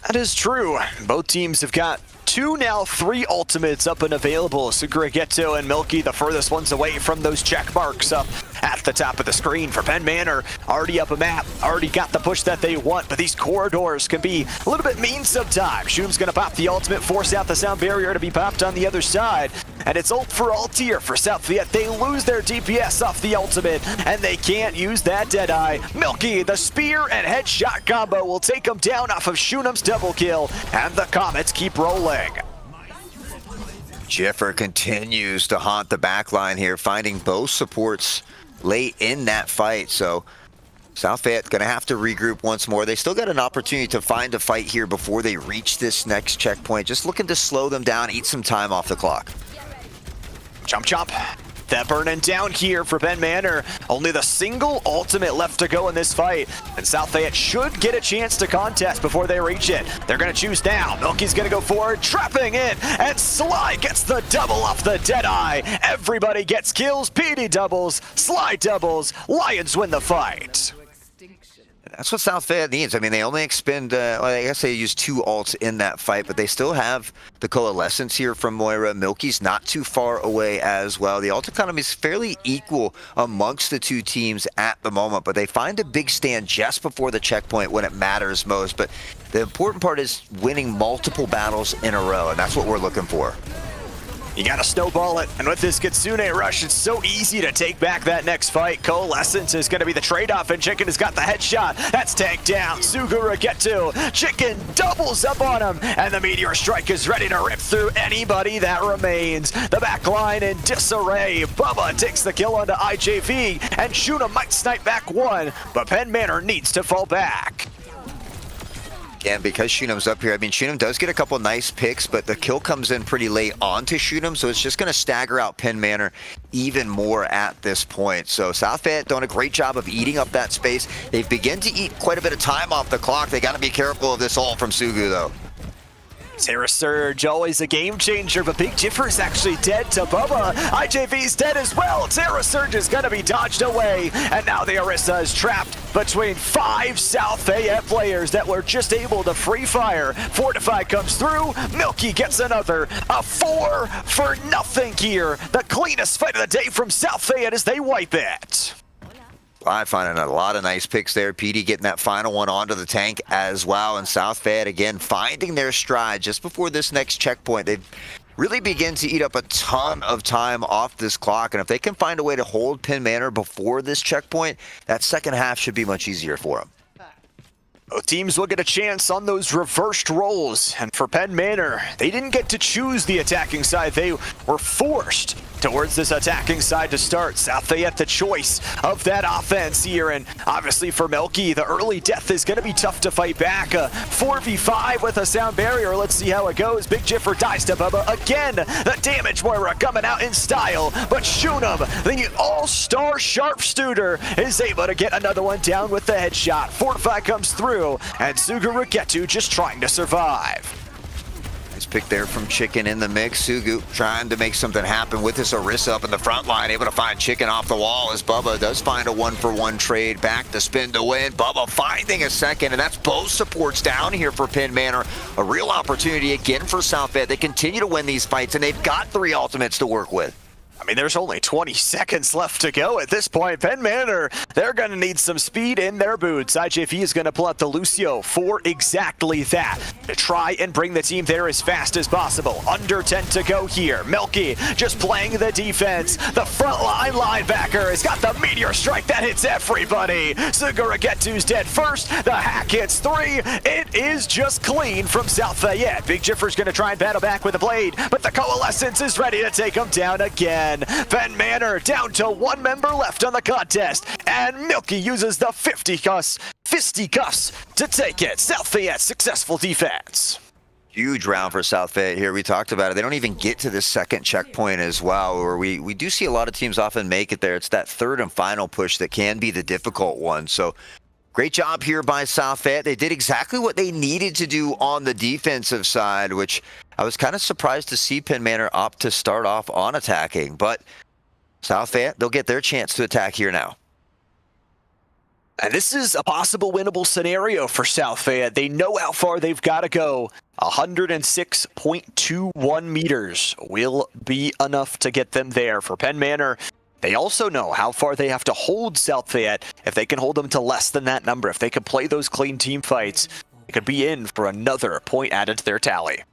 That is true. Both teams have got 2, now 3 ultimates up and available. Suguragetto and Milky, the furthest ones away from those check marks up at the top of the screen. For Penn Manor, already up a map, already got the push that they want, but these corridors can be a little bit mean sometimes. Shunem's gonna pop the ultimate, force out the sound barrier to be popped on the other side, and it's ult for ult here for South Fayette. They lose their DPS off the ultimate, and they can't use that Deadeye. Milky, the spear and headshot combo will take them down off of Shunem's double kill, and the Comets keep rolling. Jiffer continues to haunt the backline here, finding both supports late in that fight. So South Fayette going to have to regroup once more. They still got an opportunity to find a fight here before they reach this next checkpoint. Just looking to slow them down, eat some time off the clock. Chomp chomp. that burning down here for Penn Manor. Only the single ultimate left to go in this fight, and South Fayette should get a chance to contest before they reach it. They're going to choose now. Milky's going to go forward, trapping it, and Sly gets the double off the Deadeye. Everybody gets kills. PD doubles, Sly doubles. Lions win the fight. That's what South Fayette needs. I mean, they only expend, well, I guess they used 2 ults in that fight, but they still have the coalescence here from Moira. Milky's not too far away as well. The ult economy is fairly equal amongst the 2 teams at the moment, but they find a big stand just before the checkpoint when it matters most. But the important part is winning multiple battles in a row, and that's what we're looking for. You gotta snowball it, and with this Kitsune rush, it's so easy to take back that next fight. Coalescence is gonna be the trade-off, and Chicken has got the headshot. That's tagged down. Sugura get to. Chicken doubles up on him, and the Meteor Strike is ready to rip through anybody that remains. The back line in disarray. Bubba takes the kill onto IJV, and Shuna might snipe back one, but Penn Manor needs to fall back. And because Shunam's up here, I mean, Shunam does get a couple nice picks, but the kill comes in pretty late onto Shunam, so it's just going to stagger out Penn Manor even more at this point. So South Fayette doing a great job of eating up that space. They've begun to eat quite a bit of time off the clock. They got to be careful of this ult from Sugu, though. Terra Surge, always a game changer, but Big Jiffer's actually dead to Bubba. IJV's dead as well. Terra Surge is going to be dodged away, and now the Orisa is trapped between 5 South Fayette players that were just able to free fire. Fortify comes through. Milky gets another. A 4 for nothing here. The cleanest fight of the day from South Fayette as they wipe it. I find a lot of nice picks there. PD getting that final one onto the tank as well. And South Fayette, again, finding their stride just before this next checkpoint. They've really begin to eat up a ton of time off this clock. And if they can find a way to hold Penn Manor before this checkpoint, that second half should be much easier for them. Both teams will get a chance on those reversed roles. And for Penn Manor, they didn't get to choose the attacking side. They were forced towards this attacking side to start. South Fayette the choice of that offense here, and obviously for Milky, the early death is going to be tough to fight back. 4v5 with a sound barrier. Let's see how it goes. Big Jiffer dies to Bubba again. The damage Moira coming out in style, but Shunam, the all-star sharpshooter, is able to get another one down with the headshot. Fortify comes through, and Suguru Getu just trying to survive. Nice pick there from Chicken in the mix. Sugu trying to make something happen with this Orisa up in the front line, able to find Chicken off the wall as Bubba does find a 1-for-1 trade. Back to spin to win. Bubba finding a second, and that's both supports down here for Penn Manor. A real opportunity again for South Fayette. They continue to win these fights, and they've got 3 ultimates to work with. I mean, there's only 20 seconds left to go at this point. Penn Manor, they're going to need some speed in their boots. IJV is going to pull out the Lucio for exactly that, to try and bring the team there as fast as possible. Under 10 to go here. Milky just playing the defense. The frontline linebacker has got the Meteor Strike that hits everybody. Sugura Getu's dead first. The hack hits 3. It is just clean from South Fayette. Big Jiffer's going to try and battle back with the blade, but the Coalescence is ready to take him down again. Penn Manor down to 1 member left on the contest, and Milky uses the fisticuffs to take it. South Fayette successful defense. Huge round for South Fayette here. We talked about it. They don't even get to the second checkpoint as well, where we do see a lot of teams often make it there. It's that third and final push that can be the difficult one. So great job here by South Fayette. They did exactly what they needed to do on the defensive side, which I was kind of surprised to see Penn Manor opt to start off on attacking. But South Fayette, they'll get their chance to attack here now. And this is a possible winnable scenario for South Fayette. They know how far they've got to go. 106.21 meters will be enough to get them there. For Penn Manor, they also know how far they have to hold South Fayette. If they can hold them to less than that number, if they can play those clean team fights, they could be in for another point added to their tally.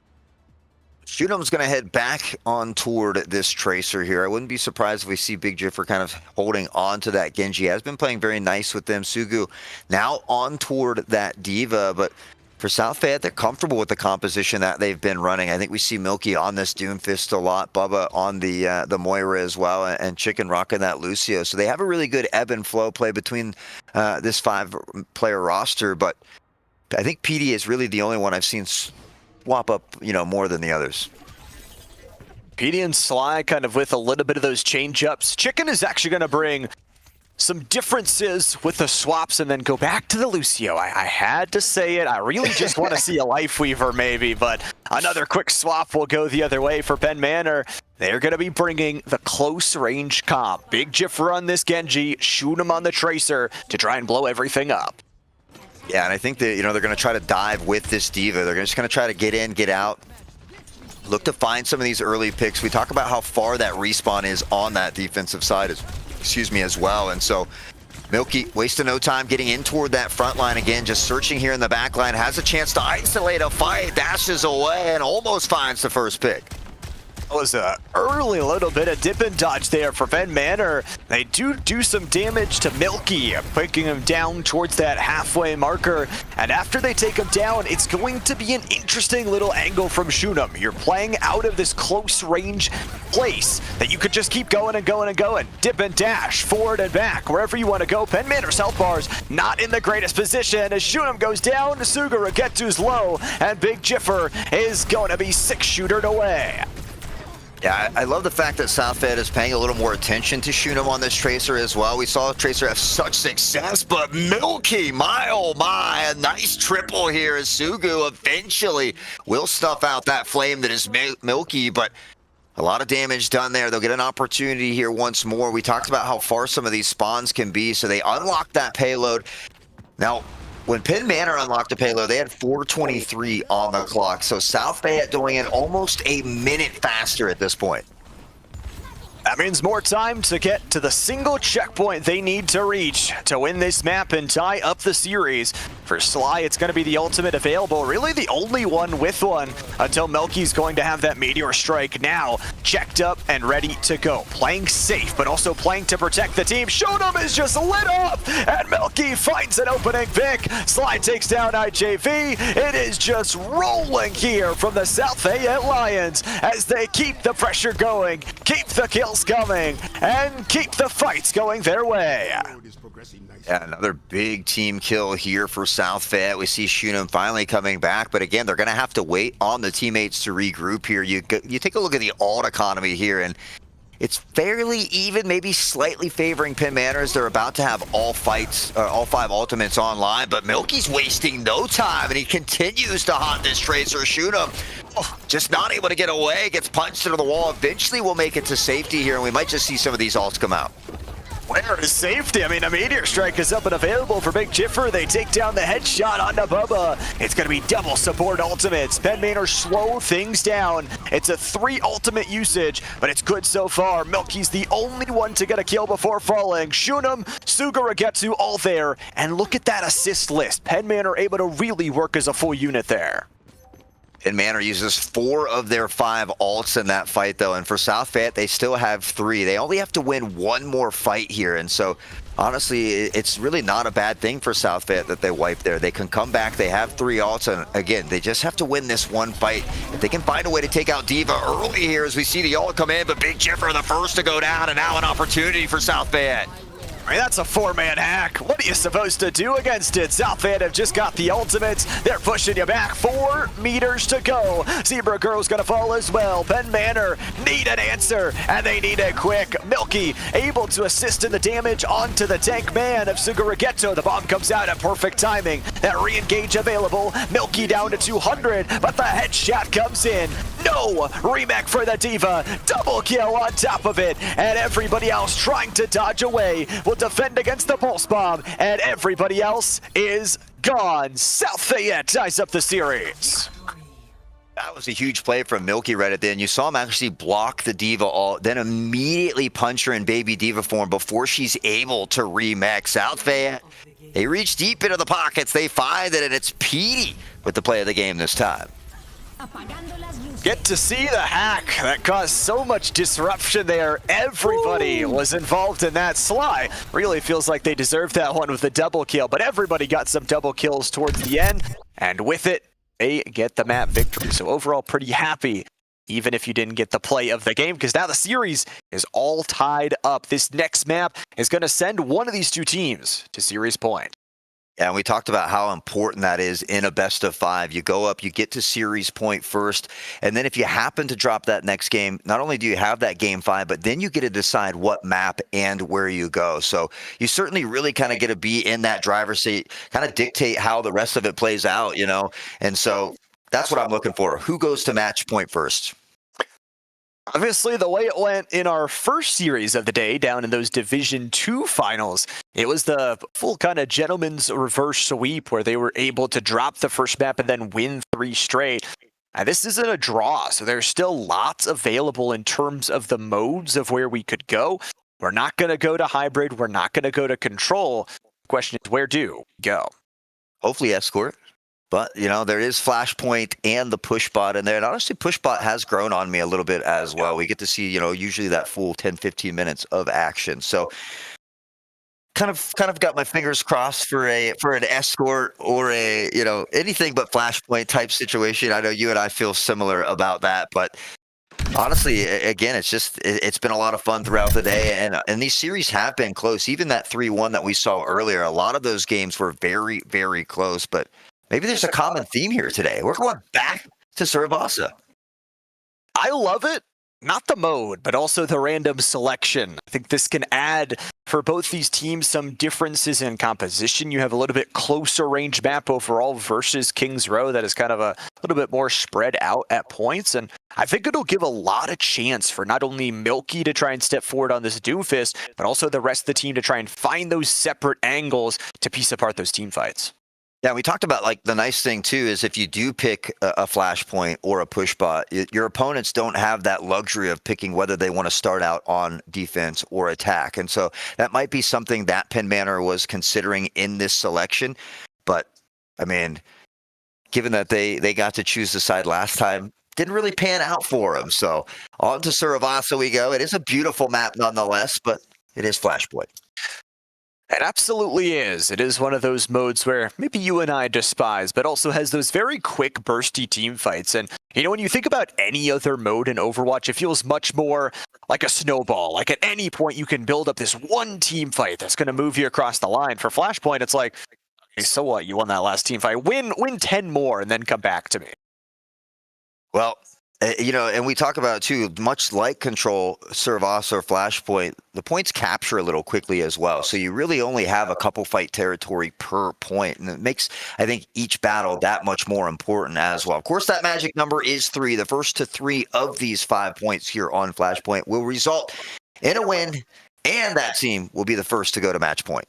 Shunam's going to head back on toward this Tracer here. I wouldn't be surprised if we see Big Jiffer kind of holding on to that Genji. Has been playing very nice with them. Sugu now on toward that Diva, but for South Fayette, they're comfortable with the composition that they've been running. I think we see Milky on this Doomfist a lot, Bubba on the Moira as well, and Chicken rocking that Lucio. So they have a really good ebb and flow play between this 5-player roster, but I think PD is really the only one I've seen swap up, more than the others. PIEA and Sly kind of with a little bit of those change-ups. Chicken is actually going to bring some differences with the swaps and then go back to the Lucio. I had to say it. I really just want to see a Life Weaver maybe, but another quick swap will go the other way for Penn Manor. They're going to be bringing the close range comp. Big Jiffer on this Genji, shoot him on the Tracer to try and blow everything up. Yeah, and I think that, they're going to try to dive with this D.Va. They're just going to try to get in, get out. Look to find some of these early picks. We talk about how far that respawn is on that defensive side as well. And so Milky wasting no time getting in toward that front line again, just searching here in the back line, has a chance to isolate a fight, dashes away and almost finds the first pick. That was a early little bit of dip and dodge there for Penn Manor. They do some damage to Milky, picking him down towards that halfway marker. And after they take him down, it's going to be an interesting little angle from Shunam. You're playing out of this close range place that you could just keep going and going and going. Dip and dash, forward and back, wherever you want to go. Penn Manor's health bars not in the greatest position. As Shunam goes down, Sugaragetu's low, and Big Jiffer is going to be 6-shootered away. Yeah, I love the fact that South Fayette is paying a little more attention to Shunam on this Tracer as well. We saw Tracer have such success, but Milky, my oh my, a nice triple here as Sugu eventually will snuff out that flame that is Milky, but a lot of damage done there. They'll get an opportunity here once more. We talked about how far some of these spawns can be, so they unlock that payload. Now, when Penn Manor unlocked the payload, they had 4:23 on the clock. So South Fayette doing it almost a minute faster at this point. That means more time to get to the single checkpoint they need to reach to win this map and tie up the series. For Sly, it's going to be the ultimate available, really the only one with one, until Milky's going to have that Meteor Strike now checked up and ready to go. Playing safe, but also playing to protect the team. Shunam is just lit up, and Milky finds an opening pick. Sly takes down IJV. It is just rolling here from the South Fayette Lions as they keep the pressure going, keep the kills coming, and keep the fights going their way. Yeah, another big team kill here for South Fayette. We see Shunam finally coming back, but again, they're going to have to wait on the teammates to regroup here. You take a look at the ult economy here, and it's fairly even, maybe slightly favoring Penn Manor as they're about to have all 5 ultimates online, but Milky's wasting no time, and he continues to haunt this Tracer. Shunam just not able to get away, gets punched into the wall. Eventually we'll make it to safety here, and we might just see some of these ults come out. Where is safety? I mean, a Meteor Strike is up and available for Big Jiffer. They take down the headshot on Bubba. It's going to be double support ultimates. Penn Manor slow things down. It's a 3 ultimate usage, but it's good so far. Milky's the only one to get a kill before falling. Shunam, Sugaragetu all there. And look at that assist list. Penn Manor able to really work as a full unit there. And Manor uses 4 of their 5 ults in that fight, though. And for South Fayette, they still have 3. They only have to win 1 more fight here. And so, honestly, it's really not a bad thing for South Fayette that they wipe there. They can come back. They have 3 ults. And again, they just have to win this 1 fight. If they can find a way to take out D.Va early here as we see the ult come in, but Big Jiffer the first to go down, and now an opportunity for South Fayette. I mean, that's a 4-man hack. What are you supposed to do against it? South Fayette have just got the ultimates. They're pushing you back. 4 meters to go. Zebra Girl's gonna fall as well. Penn Manor need an answer, and they need it quick. Milky able to assist in the damage onto the tank man of Sugaragetu. The bomb comes out at perfect timing. That re-engage available. Milky down to 200, but the headshot comes in. No remake for the D.Va. Double kill on top of it, and everybody else trying to dodge away will defend against the pulse bomb, and everybody else is gone. South Fayette ties up the series. That was a huge play from Milky right at the end. You saw him actually block the D.Va ult, then immediately punch her in baby D.Va form before she's able to remake. South Fayette, they reach deep into the pockets. They find it, and it's PIEA with the play of the game this time. Get to see the hack that caused so much disruption there. Everybody was involved in that. Sly really feels like they deserved that one with the double kill, but everybody got some double kills towards the end, and with it, they get the map victory. So overall, pretty happy, even if you didn't get the play of the game, because now the series is all tied up. This next map is going to send one of these 2 teams to series point. And we talked about how important that is in a best of 5. You go up, you get to series point first, and then if you happen to drop that next game, not only do you have that game 5, but then you get to decide what map and where you go. So you certainly really kind of get to be in that driver's seat, kind of dictate how the rest of it plays out, you know? And so that's what I'm looking for. Who goes to match point first? Obviously, the way it went in our first series of the day down in those Division 2 finals, it was the full kind of gentleman's reverse sweep where they were able to drop the first map and then win 3 straight. And this isn't a draw, so there's still lots available in terms of the modes of where we could go. We're not going to go to hybrid. We're not going to go to control. The question is, where do we go? Hopefully escort. But, you know, there is Flashpoint and the push bot in there. And honestly, push bot has grown on me a little bit as well. We get to see, you know, usually that full 10, 15 minutes of action. So kind of got my fingers crossed for an escort or a, you know, anything but Flashpoint type situation. I know you and I feel similar about that. But honestly, again, it's been a lot of fun throughout the day. And these series have been close. Even that 3-1 that we saw earlier, a lot of those games were very, very close. But maybe there's a common theme here today. We're going back to Suravasa. I love it. Not the mode, but also the random selection. I think this can add, for both these teams, some differences in composition. You have a little bit closer range map overall versus Kings Row that is kind of a little bit more spread out at points. And I think it'll give a lot of chance for not only Milky to try and step forward on this Doomfist, but also the rest of the team to try and find those separate angles to piece apart those team fights. Yeah, we talked about, like, the nice thing too is if you do pick a Flashpoint or a push bot, your opponents don't have that luxury of picking whether they want to start out on defense or attack. And so that might be something that Penn Manor was considering in this selection. But I mean, given that they got to choose the side last time, didn't really pan out for them. So on to Suravasa we go. It is a beautiful map nonetheless, but it is Flashpoint. It absolutely is. It is one of those modes where maybe you and I despise, but also has those very quick, bursty team fights. And, you know, when you think about any other mode in Overwatch, it feels much more like a snowball. Like at any point, you can build up this one team fight that's going to move you across the line. For Flashpoint, it's like, okay, so what? You won that last team fight. Win 10 more and then come back to me. Well, you know, and we talk about, too, much like Control, Suravasa, or Flashpoint, the points capture a little quickly as well. So you really only have a couple fight territory per point. And it makes, I think, each battle that much more important as well. Of course, that magic number is 3. The first to 3 of these 5 points here on Flashpoint will result in a win, and that team will be the first to go to match point.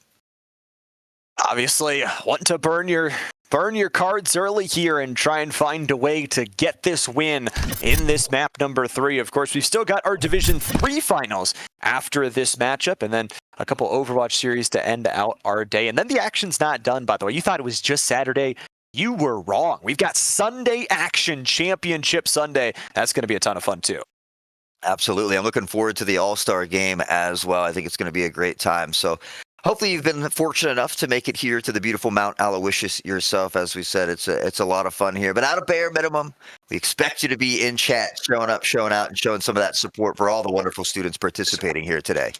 Obviously, want to burn your cards early here and try and find a way to get this win in this map number 3. Of course, we've still got our Division 3 finals after this matchup, and then a couple Overwatch series to end out our day. And then the action's not done, by the way. You thought it was just Saturday. You were wrong. We've got Sunday action, Championship Sunday. That's going to be a ton of fun, too. Absolutely. I'm looking forward to the All-Star game as well. I think it's going to be a great time. So hopefully you've been fortunate enough to make it here to the beautiful Mount Aloysius yourself. As we said, it's a lot of fun here. But at a bare minimum, we expect you to be in chat, showing up, showing out, and showing some of that support for all the wonderful students participating here today.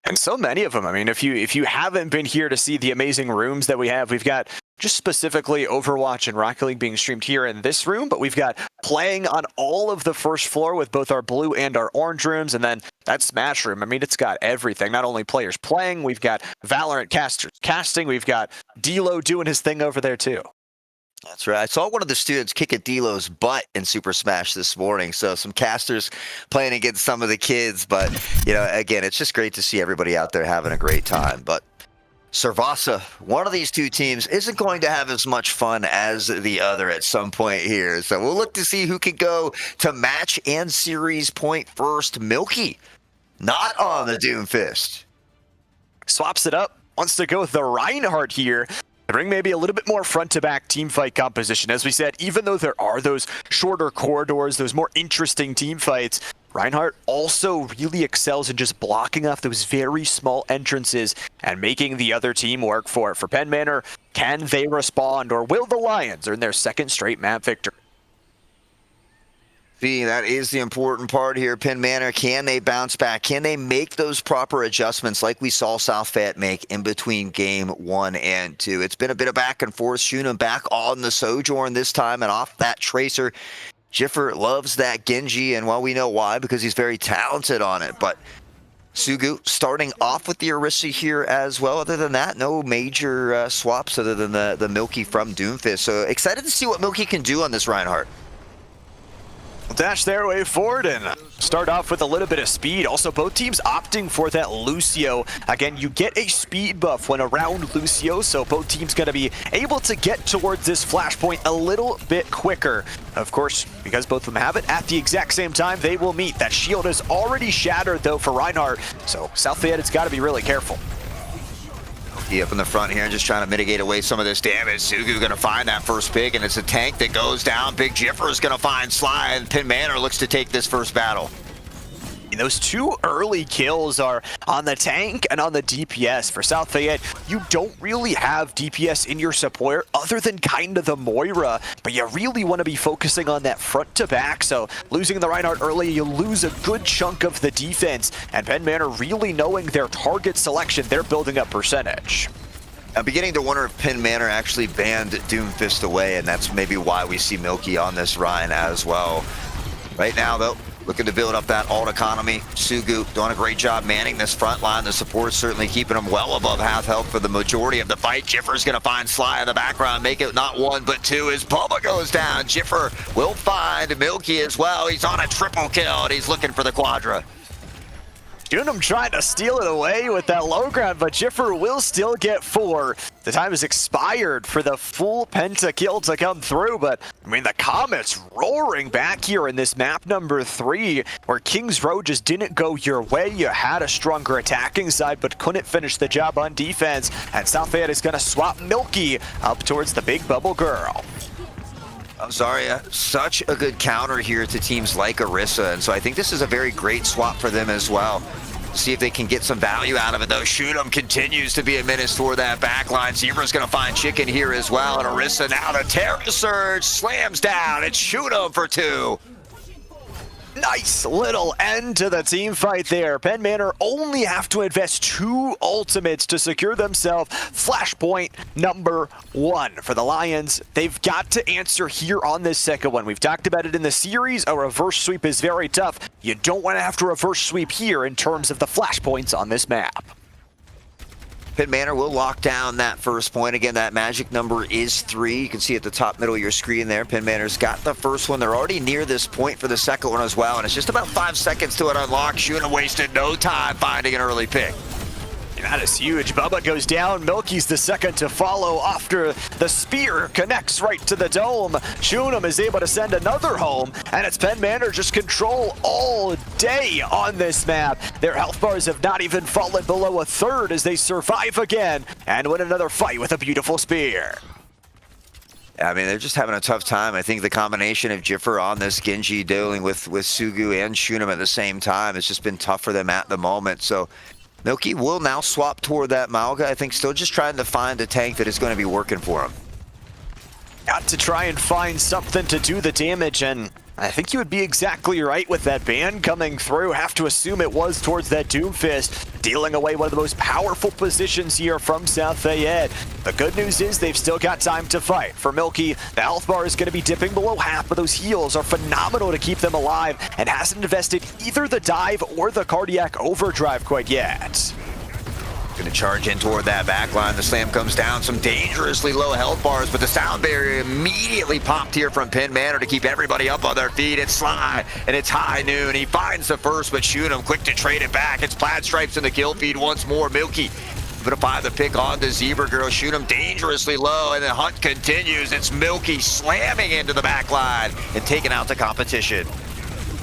And so many of them. I mean, if you haven't been here to see the amazing rooms that we have, we've got just specifically Overwatch and Rocket League being streamed here in this room, but we've got playing on all of the first floor with both our blue and our orange rooms, and then that Smash room. I mean, it's got everything. Not only players playing, we've got Valorant casters casting, we've got D-Lo doing his thing over there too. That's right. I saw one of the students kick a D-Lo's butt in Super Smash this morning. So some casters playing against some of the kids. But, you know, again, it's just great to see everybody out there having a great time. But Suravasa, one of these two teams, isn't going to have as much fun as the other at some point here. So we'll look to see who can go to match and series point first. Milky, not on the Doomfist. Swaps it up. Wants to go with the Reinhardt here. Bring maybe a little bit more front-to-back team fight composition. As we said, even though there are those shorter corridors, those more interesting team fights, Reinhardt also really excels in just blocking off those very small entrances and making the other team work for it. For Penn Manor, can they respond, or will the Lions earn their second straight map victory? See, that is the important part here. Penn Manor, can they bounce back? Can they make those proper adjustments like we saw South Fayette make in between game 1 and 2? It's been a bit of back and forth. Shooting back on the Sojourn this time and off that Tracer. Jiffer loves that Genji, and well, we know why, because he's very talented on it. But Sugu starting off with the Orisa here as well. Other than that, no major swaps other than the Milky from Doomfist. So excited to see what Milky can do on this Reinhardt. Dash their way forward and start off with a little bit of speed. Also, both teams opting for that Lucio. Again, you get a speed buff when around Lucio, so both teams going to be able to get towards this flashpoint a little bit quicker. Of course, because both of them have it at the exact same time, they will meet. That shield is already shattered, though, for Reinhardt, so South Fayette has got to be really careful. He up in the front here and just trying to mitigate away some of this damage. Sugu going to find that first pick, and it's a tank that goes down. Big Jiffer is going to find Sly, and Penn Manor looks to take this first battle. And those two early kills are on the tank and on the DPS. For South Fayette, you don't really have DPS in your support other than kind of the Moira, but you really want to be focusing on that front to back. So losing the Reinhardt early, you lose a good chunk of the defense. And Penn Manor really knowing their target selection, they're building up percentage. I'm beginning to wonder if Penn Manor actually banned Doomfist away, and that's maybe why we see Milky on this Rhine as well. Right now, though, looking to build up that alt economy. Sugu doing a great job manning this front line. The support certainly keeping them well above half health for the majority of the fight. Jiffer's going to find Sly in the background, make it not one but two as Bubba goes down. Jiffer will find Milky as well. He's on a triple kill, and he's looking for the quadra. Junum trying to steal it away with that low ground, but Jiffer will still get 4. The time has expired for the full penta kill to come through, but I mean, the Comet's roaring back here in this map number 3, where King's Row just didn't go your way. You had a stronger attacking side, but couldn't finish the job on defense, and South Fayette is going to swap Milky up towards the big bubble girl. Zarya, such a good counter here to teams like Orisa, and so I think this is a very great swap for them as well. See if they can get some value out of it, though. Shoot'em continues to be a menace for that backline. Zebra's going to find Chicken here as well, and Orisa now the Terror Surge slams down. It's Shoot'em for 2. Nice little end to the team fight there. Penn Manor only have to invest 2 ultimates to secure themselves flashpoint number 1. For the Lions, they've got to answer here on this second one. We've talked about it in the series. A reverse sweep is very tough. You don't want to have to reverse sweep here in terms of the flashpoints on this map. Penn Manor will lock down that first point. Again, that magic number is 3. You can see at the top middle of your screen there. Penn Manor's got the first one. They're already near this point for the second one as well, and it's just about 5 seconds to it unlock. Shuna wasted no time finding an early pick. That is huge. Bubba goes down. Milky's the second to follow after the spear connects right to the dome. Shunam is able to send another home, and it's Penn Manor just control all day on this map. Their health bars have not even fallen below a third as they survive again and win another fight with a beautiful spear. I mean, they're just having a tough time. I think the combination of Jiffer on this Genji dealing with Sugu and Shunam at the same time has just been tough for them at the moment. So Milky will now swap toward that Mauga. I think still just trying to find a tank that is going to be working for him. Got to try and find something to do the damage, and I think you would be exactly right with that ban coming through. Have to assume it was towards that Doomfist, dealing away one of the most powerful positions here from South Fayette. The good news is they've still got time to fight. For Milky, the health bar is going to be dipping below half, but those heals are phenomenal to keep them alive and hasn't invested either the dive or the cardiac overdrive quite yet. Going to charge in toward that backline. The slam comes down. Some dangerously low health bars, but the sound barrier immediately popped here from Penn Manor to keep everybody up on their feet. It's Sly, and it's high noon. He finds the first, but Shunam quick to trade it back. It's Plaid Stripes in the kill feed once more. Milky going to find the pick on the Zebra Girl. Shunam dangerously low, and the hunt continues. It's Milky slamming into the backline and taking out the competition.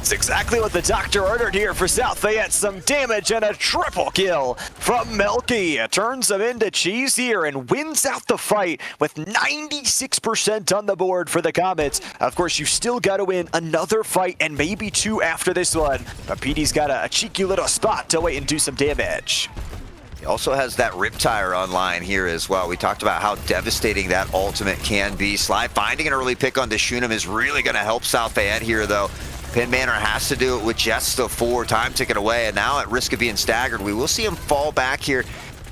It's exactly what the doctor ordered here for South Fayette. Some damage and a triple kill from Milky. Turns them into cheese here and wins out the fight with 96% on the board for the Comets. Of course, you still got to win another fight and maybe 2 after this one. But PD's got a cheeky little spot to wait and do some damage. He also has that Riptire online here as well. We talked about how devastating that ultimate can be. Sly finding an early pick on the Shunam is really going to help South Fayette here, though. Penn Manor has to do it with just the 4 time ticket away, and now at risk of being staggered, we will see him fall back here.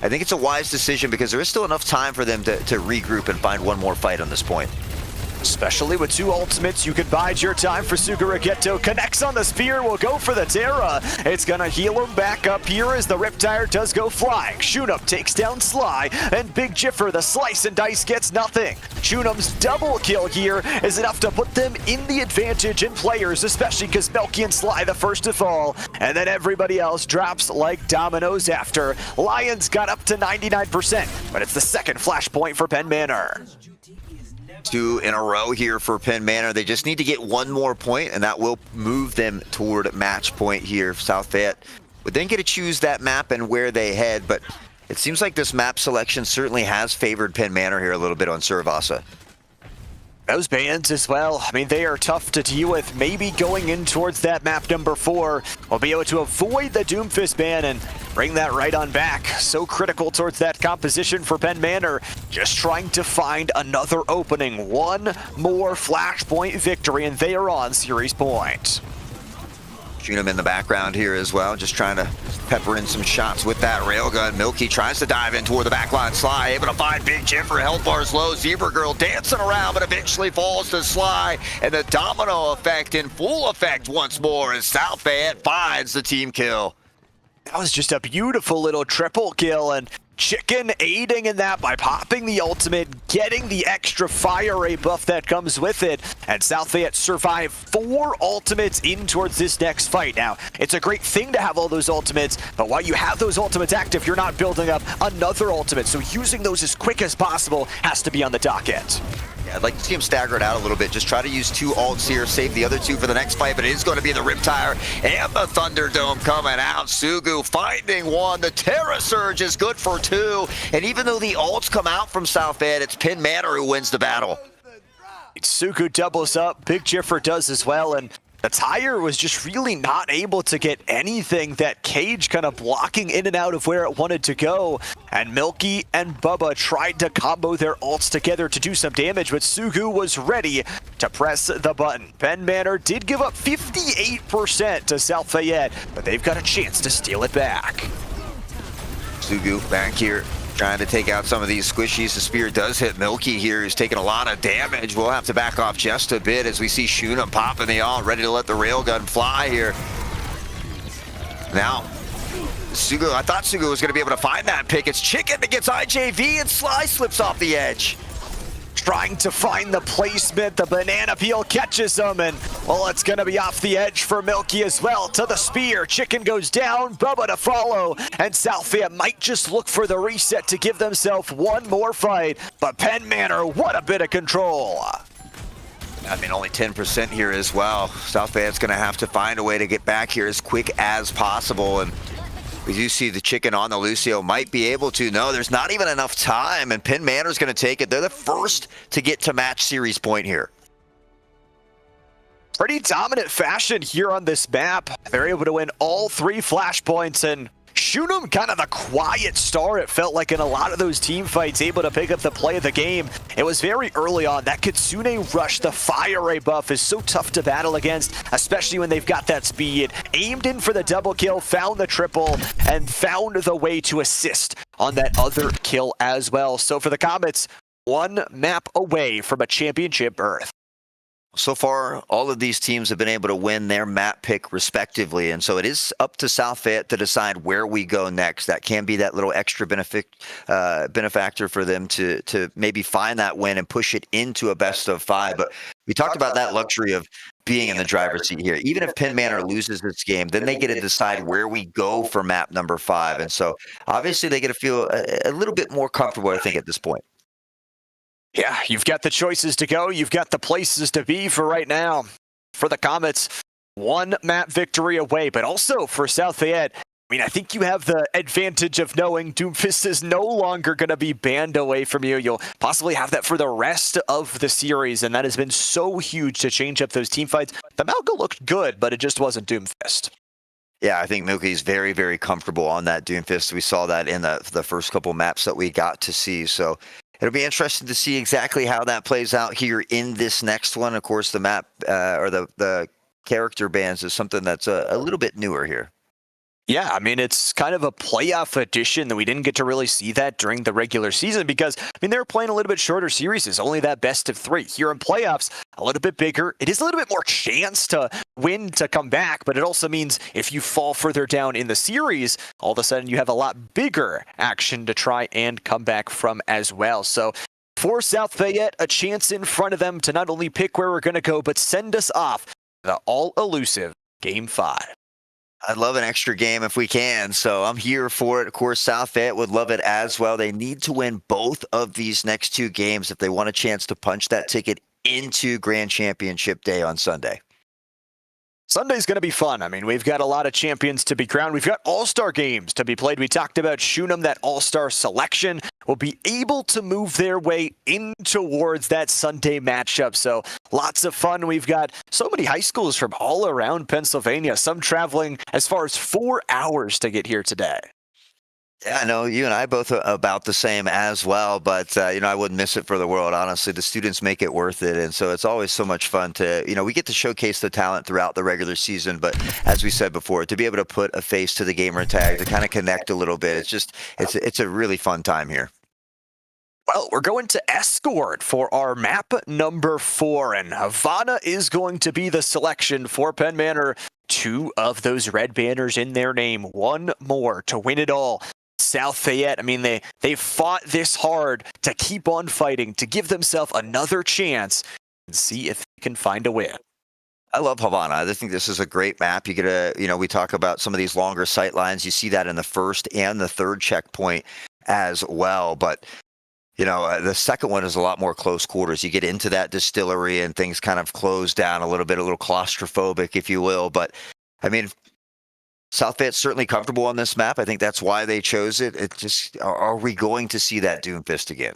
I think it's a wise decision because there is still enough time for them to regroup and find one more fight on this point. Especially with 2 ultimates, you could bide your time for Sugurageto. Connects on the spear, will go for the Terra. It's gonna heal him back up here as the Riptire does go flying. Shunim takes down Sly, and Big Jiffer, the slice and dice, gets nothing. Shunim's double kill here is enough to put them in the advantage in players, especially because Milky and Sly the first to fall, and then everybody else drops like dominoes after. Lions got up to 99%, but it's the second flashpoint for Penn Manor. 2 in a row here for Penn Manor. They just need to get one more point, and that will move them toward match point here. South Fayette would then get to choose that map and where they head, but it seems like this map selection certainly has favored Penn Manor here a little bit on Suravasa. Those bans as well, I mean, they are tough to deal with. Maybe going in towards that map number 4, we'll be able to avoid the Doomfist ban and bring that right on back. So critical towards that composition for Penn Manor. Just trying to find another opening. One more flashpoint victory, and they are on series point. Shunim in the background here as well, just trying to pepper in some shots with that railgun. Milky tries to dive in toward the backline. Sly able to find Big Jiffer, health bars low. Zebra Girl dancing around, but eventually falls to Sly. And the domino effect in full effect once more as South Fayette finds the team kill. That was just a beautiful little triple kill, and Chicken aiding in that by popping the ultimate, getting the extra fire rate buff that comes with it, and South Fayette survive 4 ultimates in towards this next fight. Now, it's a great thing to have all those ultimates, but while you have those ultimates active, you're not building up another ultimate, so using those as quick as possible has to be on the docket. Yeah, I'd like to see him stagger it out a little bit. Just try to use 2 ults here, save the other 2 for the next fight, but it is going to be the Riptire and the Thunderdome coming out. Sugu finding one. The Terra Surge is good for 2. And even though the ults come out from South Fayette, it's Penn Manor who wins the battle. Sugu doubles up, Big Jiffer does as well, and the Tire was just really not able to get anything. That cage kind of blocking in and out of where it wanted to go. And Milky and Bubba tried to combo their ults together to do some damage, but Sugu was ready to press the button. Penn Manor did give up 58% to South Fayette, but they've got a chance to steal it back. Sugu back here, trying to take out some of these squishies. The spear does hit Milky here, who's taking a lot of damage. We'll have to back off just a bit as we see Shunim popping the ult, ready to let the railgun fly here. Now, Sugu, I thought Sugu was going to be able to find that pick. It's Chicken that gets IJV, and Sly slips off the edge. Trying to find the placement, the banana peel catches him, and well, it's gonna be off the edge for Milky as well. To the spear, Chicken goes down, Bubba to follow, and South Fayette might just look for the reset to give themselves one more fight, but Penn Manor, what a bit of control. I mean, only 10% here as well. South Fayette's gonna have to find a way to get back here as quick as possible, and we do see the Chicken on the Lucio might be able to. No, there's not even enough time, and Penn Manor's going to take it. They're the first to get to match series point here. Pretty dominant fashion here on this map. They're able to win all 3 flashpoints, and Shunim kind of the quiet star, it felt like, in a lot of those team fights, able to pick up the play of the game. It was very early on. That Kitsune rush, the fire ray buff, is so tough to battle against, especially when they've got that speed. Aimed in for the double kill, found the triple, and found the way to assist on that other kill as well. So for the Comets, 1 map away from a championship berth. So far, all of these teams have been able to win their map pick respectively, and so it is up to South Fayette to decide where we go next. That can be that little extra benefactor for them to maybe find that win and push it into a best of 5. But we talked about that luxury of being in the driver's seat here. Even if Penn Manor loses this game, then they get to decide where we go for map number 5. And so obviously they get to feel a little bit more comfortable, I think, at this point. Yeah, you've got the choices to go. You've got the places to be for right now. For the Comets, 1 map victory away, but also for South Fayette, I mean, I think you have the advantage of knowing Doomfist is no longer going to be banned away from you. You'll possibly have that for the rest of the series, and that has been so huge to change up those team fights. The Malco looked good, but it just wasn't Doomfist. Yeah, I think Milky's very, very comfortable on that Doomfist. We saw that in the first couple maps that we got to see, so it'll be interesting to see exactly how that plays out here in this next one. Of course, the map or the character bans is something that's a little bit newer here. Yeah, I mean, it's kind of a playoff edition that we didn't get to really see that during the regular season because, I mean, they were playing a little bit shorter series. It's only that best of 3. Here in playoffs, a little bit bigger. It is a little bit more chance to win to come back, but it also means if you fall further down in the series, all of a sudden you have a lot bigger action to try and come back from as well. So for South Fayette, a chance in front of them to not only pick where we're going to go, but send us off the all-elusive Game 5. I'd love an extra game if we can, so I'm here for it. Of course, South Fayette would love it as well. They need to win both of these next 2 games if they want a chance to punch that ticket into Grand Championship Day on Sunday. Sunday's going to be fun. I mean, we've got a lot of champions to be crowned. We've got all-star games to be played. We talked about Shunem, that all-star selection will be able to move their way in towards that Sunday matchup. So lots of fun. We've got so many high schools from all around Pennsylvania, some traveling as far as 4 hours to get here today. Yeah, I know you and I both are about the same as well, but, I wouldn't miss it for the world. Honestly, the students make it worth it. And so it's always so much fun to, we get to showcase the talent throughout the regular season. But as we said before, to be able to put a face to the gamer tag, to kind of connect a little bit, it's a really fun time here. Well, we're going to escort for our map number 4, and Havana is going to be the selection for Penn Manor. 2 of those red banners in their name, 1 more to win it all. South Fayette, I mean, they fought this hard to keep on fighting, to give themselves another chance and see if they can find a win. I love Havana. I think this is a great map. You get we talk about some of these longer sight lines. You see that in the first and the third checkpoint as well. But, the second one is a lot more close quarters. You get into that distillery and things kind of close down a little bit, a little claustrophobic, if you will. But, I mean, South Fayette's certainly comfortable on this map. I think that's why they chose it. It just, are we going to see that Doomfist again?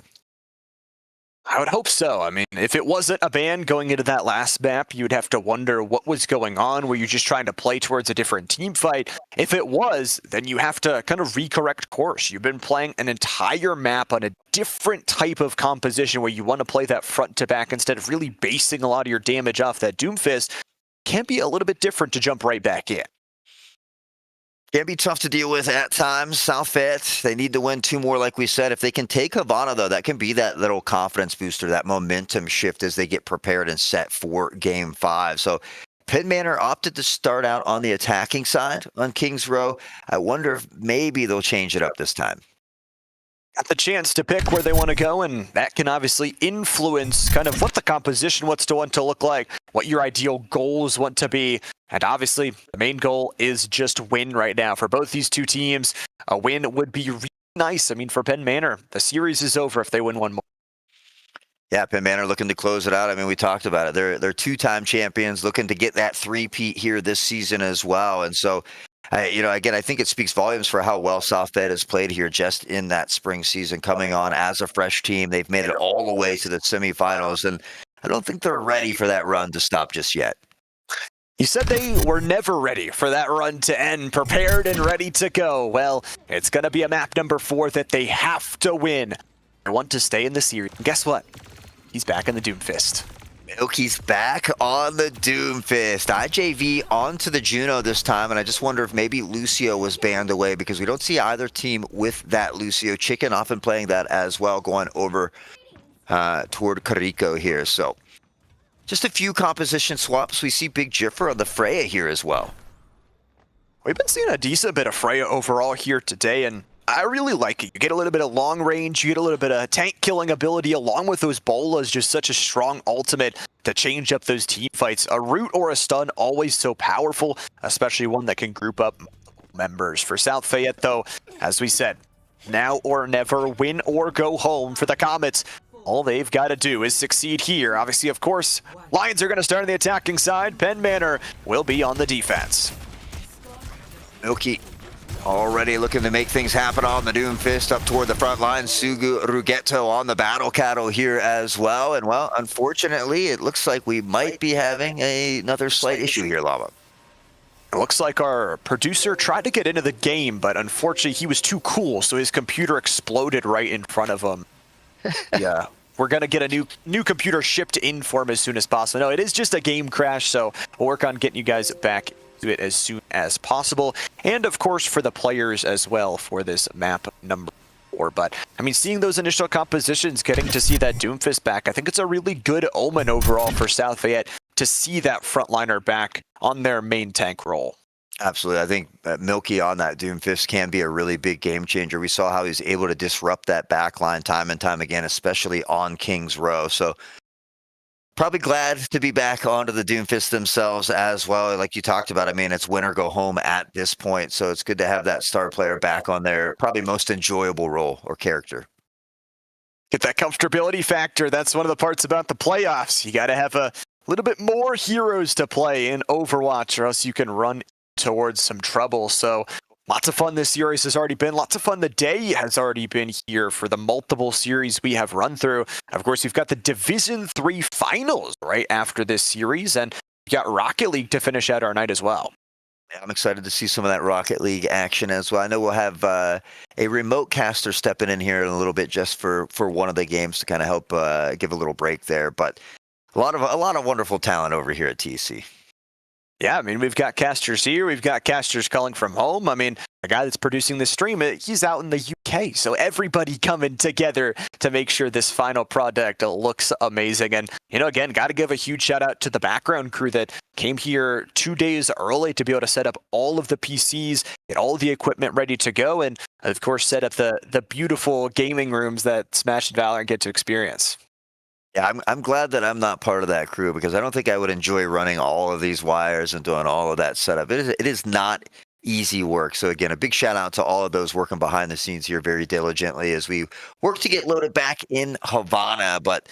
I would hope so. I mean, if it wasn't a ban going into that last map, you'd have to wonder what was going on. Were you just trying to play towards a different team fight? If it was, then you have to kind of recorrect course. You've been playing an entire map on a different type of composition where you want to play that front to back instead of really basing a lot of your damage off that Doomfist. Can be a little bit different to jump right back in. Can be tough to deal with at times. South Fayette, they need to win 2 more, like we said. If they can take Havana, though, that can be that little confidence booster, that momentum shift as they get prepared and set for Game 5. So Penn Manor opted to start out on the attacking side on Kings Row. I wonder if maybe they'll change it up this time. Got the chance to pick where they want to go, and that can obviously influence kind of what the composition wants to want to look like, what your ideal goals want to be. And obviously, the main goal is just win right now. For both these 2 teams, a win would be really nice. I mean, for Penn Manor, the series is over if they win 1 more. Yeah, Penn Manor looking to close it out. I mean, we talked about it. They're 2-time champions looking to get that 3-peat here this season as well. And so, again, I think it speaks volumes for how well South Fayette has played here just in that spring season, coming on as a fresh team. They've made it all the way to the semifinals, and I don't think they're ready for that run to stop just yet. You said they were never ready for that run to end, prepared and ready to go. Well, it's going to be a map number 4 that they have to win. They want to stay in the series. And guess what? He's back in the Doomfist. Milky's back on the Doomfist. IJV onto the Juno this time, and I just wonder if maybe Lucio was banned away because we don't see either team with that Lucio. Chicken often playing that as well, going over toward Carico here. So just a few composition swaps. We see Big Jiffer on the Freya here as well. We've been seeing a decent bit of Freya overall here today, and I really like it. You get a little bit of long range, you get a little bit of tank killing ability along with those bolas, just such a strong ultimate to change up those team fights. A root or a stun, always so powerful, especially one that can group up members. For South Fayette, though, as we said, now or never, win or go home for the Comets. All they've got to do is succeed here. Obviously, of course, Lions are going to start on the attacking side. Penn Manor will be on the defense. Milky already looking to make things happen on the Doomfist up toward the front line. Sugu Rugetto on the Battle Cattle here as well. And, well, unfortunately, it looks like we might be having another slight issue here, Lava. It looks like our producer tried to get into the game, but unfortunately he was too cool, so his computer exploded right in front of him. Yeah. we're going to get a new computer shipped in for him as soon as possible. No, it is just a game crash, so we'll work on getting you guys back to it as soon as possible. And of course for the players as well for this map number 4. But I mean, seeing those initial compositions, getting to see that Doomfist back, I think it's a really good omen overall for South Fayette to see that frontliner back on their main tank role. Absolutely. I think Milky on that Doomfist can be a really big game changer. We saw how he's able to disrupt that backline time and time again, especially on King's Row. So probably glad to be back onto the Doomfist themselves as well. Like you talked about, I mean, it's win or go home at this point. So it's good to have that star player back on their probably most enjoyable role or character. Get that comfortability factor. That's one of the parts about the playoffs. You got to have a little bit more heroes to play in Overwatch, or else you can run towards some trouble. So lots of fun this series has already been. Lots of fun the day has already been here for the multiple series we have run through. Of course, we've got the Division 3 finals right after this series, and we've got Rocket League to finish out our night as well. I'm excited to see some of that Rocket League action as well. I know we'll have a remote caster stepping in here in a little bit just for one of the games to kind of help give a little break there. But a lot of wonderful talent over here at TC. Yeah, I mean, we've got casters here. We've got casters calling from home. I mean, the guy that's producing this stream, he's out in the UK. So everybody coming together to make sure this final product looks amazing. And, you know, again, got to give a huge shout out to the background crew that came here 2 days early to be able to set up all of the PCs, get all the equipment ready to go, and, of course, set up the beautiful gaming rooms that Smash and Valorant get to experience. Yeah, I'm glad that I'm not part of that crew because I don't think I would enjoy running all of these wires and doing all of that setup. It is not easy work. So again, a big shout out to all of those working behind the scenes here very diligently as we work to get loaded back in Havana. But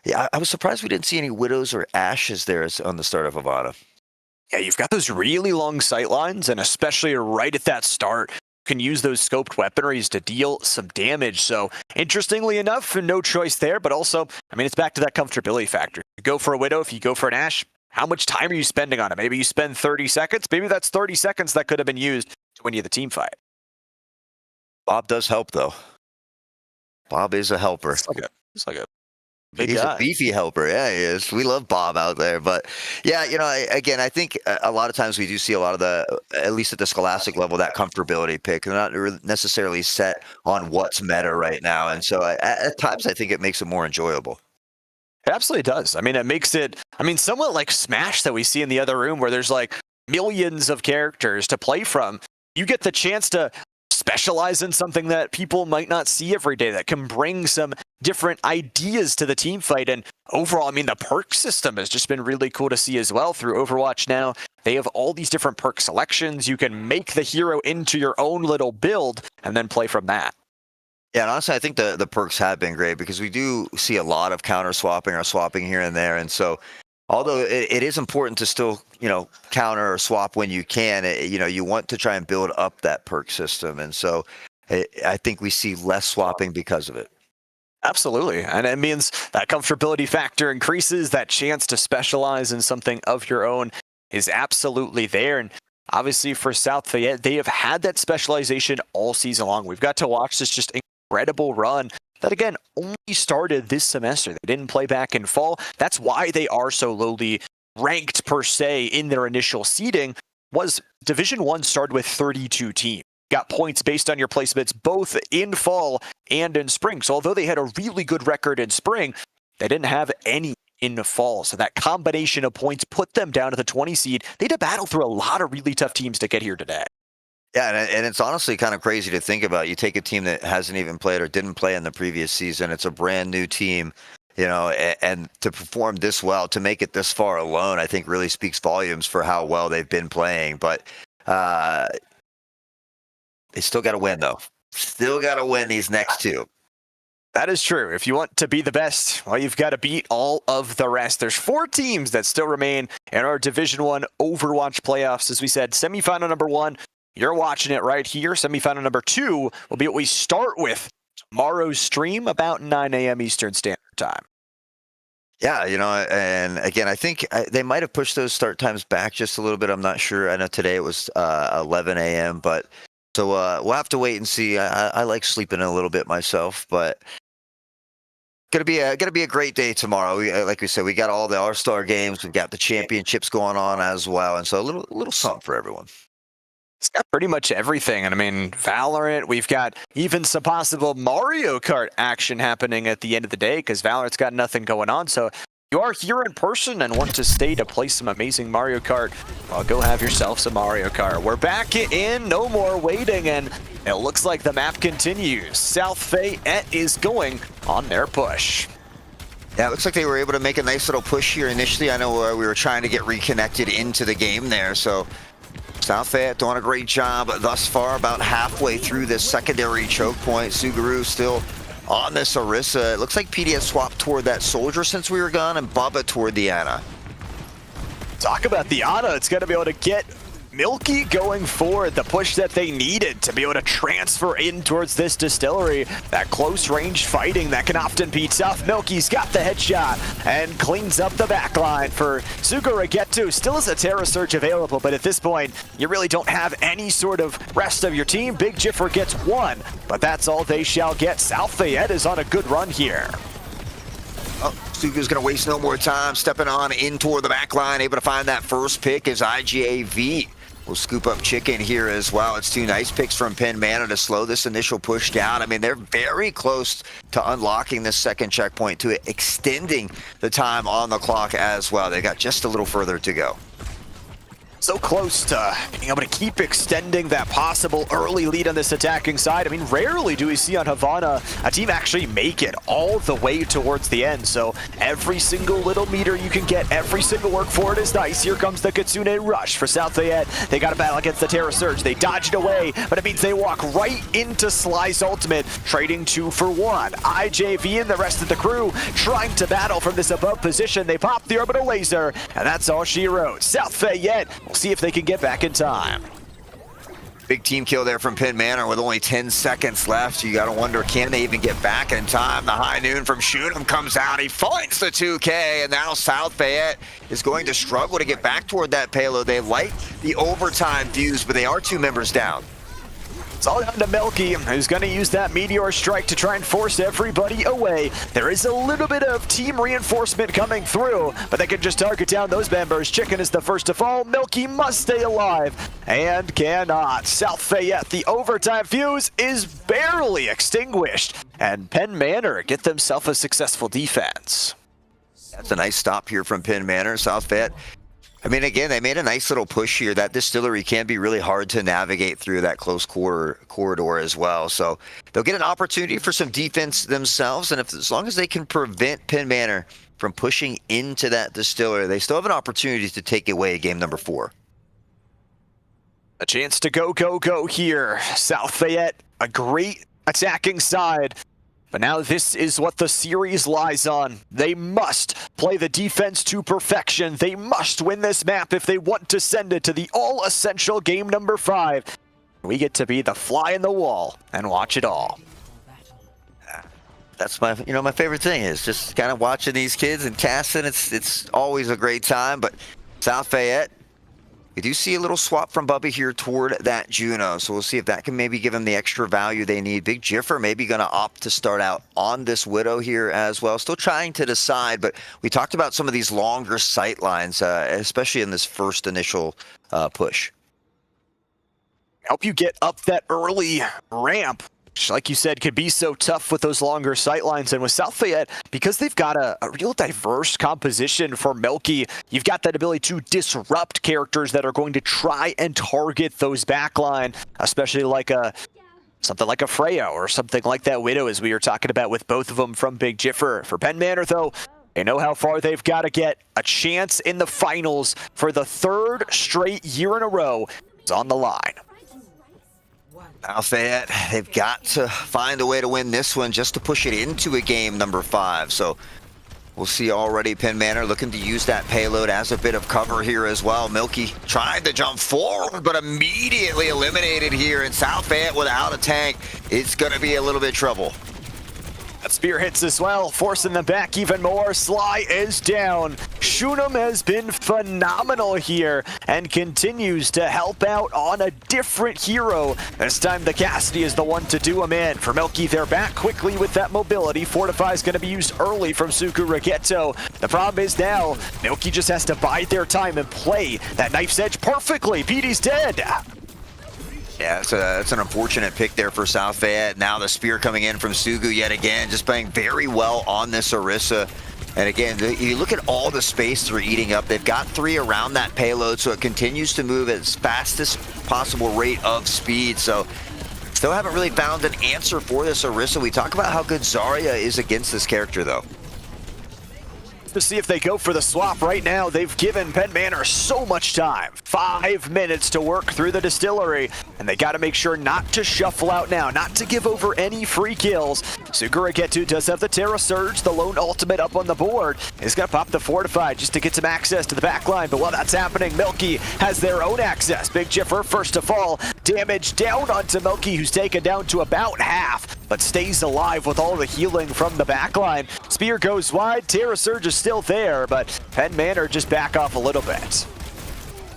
yeah, I was surprised we didn't see any Widows or Ashes there on the start of Havana. Yeah, you've got those really long sight lines, and especially right at that start, can use those scoped weaponries to deal some damage. So interestingly enough, no choice there, but also, I mean, it's back to that comfortability factor. You go for a Widow, if you go for an Ashe, how much time are you spending on it? Maybe you spend 30 seconds. Maybe that's 30 seconds that could have been used to win you the team fight. Bob does help, though. Bob is a helper. It's like a He's a beefy helper. Yeah, he is. We love Bob out there. But yeah, you know, again, I think a lot of times we do see a lot of at least at the Scholastic level, that comfortability pick. They're not necessarily set on what's meta right now. And so at times I think it makes it more enjoyable. It absolutely does. I mean, it makes it, somewhat like Smash that we see in the other room where there's like millions of characters to play from. You get the chance to specialize in something that people might not see every day that can bring some different ideas to the team fight. And overall, I mean, the perk system has just been really cool to see as well through Overwatch now. They have all these different perk selections. You can make the hero into your own little build and then play from that. Yeah, and honestly, I think the perks have been great because we do see a lot of counter swapping or swapping here and there. And so although it is important to still, you know, counter or swap when you can, you know, you want to try and build up that perk system. And so I think we see less swapping because of it. Absolutely. And it means that comfortability factor increases, that chance to specialize in something of your own is absolutely there. And obviously for South Fayette, they have had that specialization all season long. We've got to watch this just incredible run that, again, only started this semester. They didn't play back in fall. That's why they are so lowly ranked, per se, in their initial seeding, was Division 1 started with 32 teams. Got points based on your placements both in fall and in spring. So although they had a really good record in spring, they didn't have any in the fall. So that combination of points put them down to the 20 seed. They had to battle through a lot of really tough teams to get here today. Yeah, and it's honestly kind of crazy to think about. You take a team that hasn't even played or didn't play in the previous season. It's a brand new team, you know, and to perform this well, to make it this far alone, I think really speaks volumes for how well they've been playing. But they still got to win, though. Still got to win these next two. That is true. If you want to be the best, well, you've got to beat all of the rest. There's 4 teams that still remain in our Division 1 Overwatch playoffs. As we said, semifinal number 1, you're watching it right here. Semifinal number 2 will be what we start with tomorrow's stream about 9 a.m. Eastern Standard Time. Yeah, you know, and again, I think they might have pushed those start times back just a little bit. I'm not sure. I know today it was 11 a.m., but so we'll have to wait and see. I like sleeping a little bit myself, but Gonna be a great day tomorrow. Like we said, we got all the All-Star games. We've got the championships going on as well, and so a little something for everyone. It's got pretty much everything. And I mean, Valorant, we've got even some possible Mario Kart action happening at the end of the day because Valorant's got nothing going on. So if you are here in person and want to stay to play some amazing Mario Kart, well, go have yourself some Mario Kart. We're back in, no more waiting, and it looks like the map continues. South Fayette is going on their push. Yeah, it looks like they were able to make a nice little push here initially. I know we were trying to get reconnected into the game there, so South Fayette doing a great job thus far, about halfway through this secondary choke point. Suguru still on this Orisa. It looks like PIEA swapped toward that Soldier since we were gone, and Bubba toward the Ana. Talk about the Ana. It's going to be able to get Milky going forward, the push that they needed to be able to transfer in towards this distillery. That close range fighting that can often be tough. Milky's got the headshot and cleans up the backline for Suguru. Still has a Terra Surge available, but at this point, you really don't have any sort of rest of your team. Big Jiffer gets one, but that's all they shall get. South Fayette is on a good run here. Oh, Suguru's going to waste no more time, stepping on in toward the back line, able to find that first pick as IGAV will scoop up Chicken here as well. It's two nice picks from Penn Manor to slow this initial push down. I mean, they're very close to unlocking this second checkpoint, to extending the time on the clock as well. They got just a little further to go. So close to being able to keep extending that possible early lead on this attacking side. I mean, rarely do we see on Havana a team actually make it all the way towards the end. So every single little meter you can get, every single work for it is nice. Here comes the Kitsune Rush for South Fayette. They got to battle against the Terra Surge. They dodged away, but it means they walk right into Sly's ultimate, trading 2 for 1. IJV and the rest of the crew trying to battle from this above position. They pop the orbital laser, and that's all she wrote. South Fayette, we'll see if they can get back in time. Big team kill there from Penn Manor with only 10 seconds left. You got to wonder, can they even get back in time? The high noon from Shoot'em comes out. He finds the 2K, and now South Fayette is going to struggle to get back toward that payload. They like the overtime views, but they are 2 members down. It's all down to Milky, who's going to use that Meteor Strike to try and force everybody away. There is a little bit of team reinforcement coming through, but they can just target down those members. Chicken is the first to fall. Milky must stay alive and cannot. South Fayette, the overtime fuse is barely extinguished, and Penn Manor get themselves a successful defense. That's a nice stop here from Penn Manor. South Fayette, I mean, again, they made a nice little push here. That distillery can be really hard to navigate through that close corridor as well. So they'll get an opportunity for some defense themselves. And as long as they can prevent Penn Manor from pushing into that distillery, they still have an opportunity to take away game number 4. A chance to go here. South Fayette, a great attacking side. But now this is what the series lies on. They must play the defense to perfection. They must win this map if they want to send it to the all-essential game number 5. We get to be the fly in the wall and watch it all. That's my favorite thing is just kind of watching these kids and casting. It's always a great time. But South Fayette, we do see a little swap from Bubba here toward that Juno, so we'll see if that can maybe give them the extra value they need. Big Jiffer maybe going to opt to start out on this Widow here as well. Still trying to decide, but we talked about some of these longer sight lines, especially in this first initial push. Help you get up that early ramp, which, like you said, could be so tough with those longer sightlines. And with South Fayette, because they've got a real diverse composition for Milky, you've got that ability to disrupt characters that are going to try and target those backline, especially like something like a Freya or something like that Widow, as we were talking about with both of them from Big Jiffer. For Penn Manor, though, they know how far they've got to get. A chance in the finals for the 3rd straight year in a row is on the line. South Fayette, they've got to find a way to win this one just to push it into a game number 5. So we'll see already Penn Manor looking to use that payload as a bit of cover here as well. Milky tried to jump forward, but immediately eliminated here. And South Fayette without a tank, it's going to be a little bit trouble. That's Spear hits as well, forcing them back even more. Sly is down. Shunem has been phenomenal here and continues to help out on a different hero. This time the Cassidy is the one to do him in. For Milky, they're back quickly with that mobility. Fortify is going to be used early from Suku Rageto. The problem is now, Milky just has to bide their time and play that knife's edge perfectly. PD's dead. Yeah, so that's an unfortunate pick there for South Fayette. Now the spear coming in from Sugu yet again, just playing very well on this Orisa. And again, you look at all the space they're eating up. They've got 3 around that payload, so it continues to move at its fastest possible rate of speed. So still haven't really found an answer for this Orisa. We talk about how good Zarya is against this character, though. To see if they go for the swap right now. They've given Penn Manor so much time. 5 minutes to work through the distillery, and they got to make sure not to shuffle out now, not to give over any free kills. Suguragetu does have the Terra Surge, the lone ultimate up on the board. He's going to pop the Fortified just to get some access to the back line, but while that's happening, Milky has their own access. Big Jiffer first to fall. Damage down onto Milky, who's taken down to about half, but stays alive with all the healing from the back line. Spear goes wide, Terra Surge is still there, but Penn Manor just back off a little bit.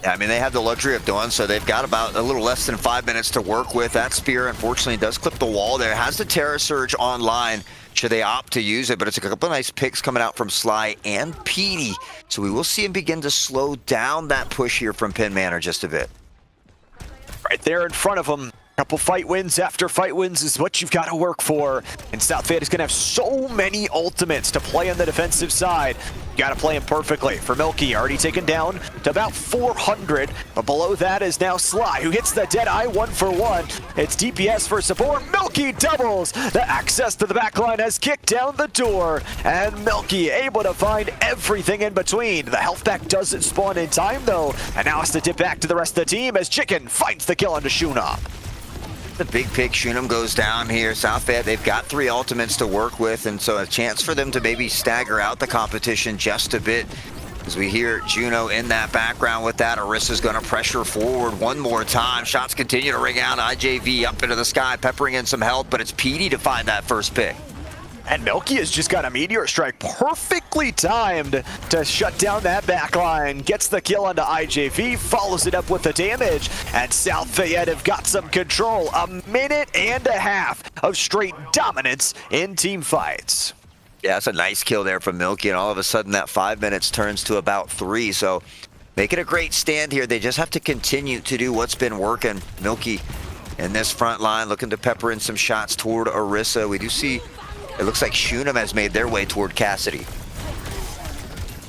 Yeah, I mean, they have the luxury of doing so. They've got about a little less than 5 minutes to work with. That spear, unfortunately, does clip the wall there. Has the Terra Surge online, should they opt to use it, but it's a couple of nice picks coming out from Sly and Petey. So we will see him begin to slow down that push here from Penn Manor just a bit. Right there in front of him. Couple fight wins after fight wins is what you've got to work for. And South Fayette is going to have so many ultimates to play on the defensive side. You got to play them perfectly. For Milky, already taken down to about 400. But below that is now Sly, who hits the dead eye 1 for 1. It's DPS for support. Milky doubles. The access to the backline has kicked down the door. And Milky able to find everything in between. The health pack doesn't spawn in time, though. And now has to dip back to the rest of the team as Chicken finds the kill onto Shuna. The big pick, Shunem goes down here. South Fayette, they've got 3 ultimates to work with, and so a chance for them to maybe stagger out the competition just a bit. As we hear Juno in that background with that, Orisa's going to pressure forward one more time. Shots continue to ring out. IJV up into the sky, peppering in some health, but it's Petey to find that first pick. And Milky has just got a Meteor Strike perfectly timed to shut down that backline. Gets the kill onto IJV, follows it up with the damage, and South Fayette have got some control. A minute and a half of straight dominance in team fights. Yeah, that's a nice kill there from Milky, and all of a sudden that 5 minutes turns to about 3, so make it a great stand here. They just have to continue to do what's been working. Milky in this front line looking to pepper in some shots toward Orisa. We do see it looks like Shunem has made their way toward Cassidy.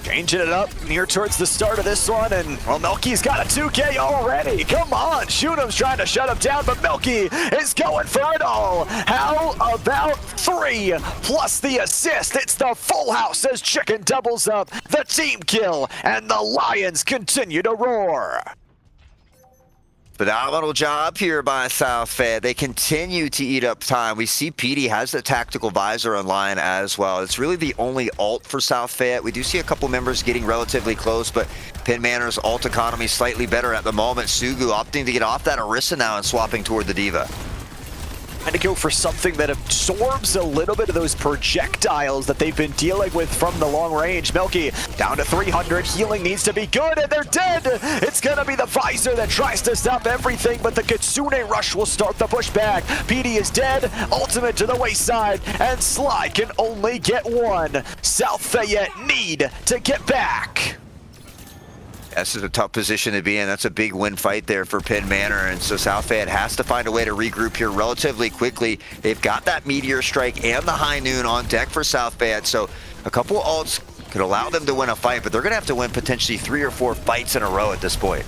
Changing it up near towards the start of this one, and well, Milky's got a 2K already. Come on, Shunem's trying to shut him down, but Milky is going for it all. How about 3 plus the assist? It's the full house as Chicken doubles up the team kill, and the Lions continue to roar. Phenomenal job here by South Fayette. They continue to eat up time. We see Petey has the tactical visor online as well. It's really the only ult for South Fayette. We do see a couple members getting relatively close, but Penn Manor's ult economy slightly better at the moment. Sugu opting to get off that Orisa now and swapping toward the Diva. Trying to go for something that absorbs a little bit of those projectiles that they've been dealing with from the long range. Milky down to 300. Healing needs to be good, and they're dead. It's going to be the visor that tries to stop everything, but the Kitsune Rush will start the pushback. PD is dead. Ultimate to the wayside, and Sly can only get 1. South Fayette need to get back. This is a tough position to be in. That's a big win fight there for Penn Manor, and so South Fayette has to find a way to regroup here relatively quickly. They've got that Meteor Strike and the High Noon on deck for South Fayette, so a couple ults could allow them to win a fight, but they're going to have to win potentially 3 or 4 fights in a row at this point.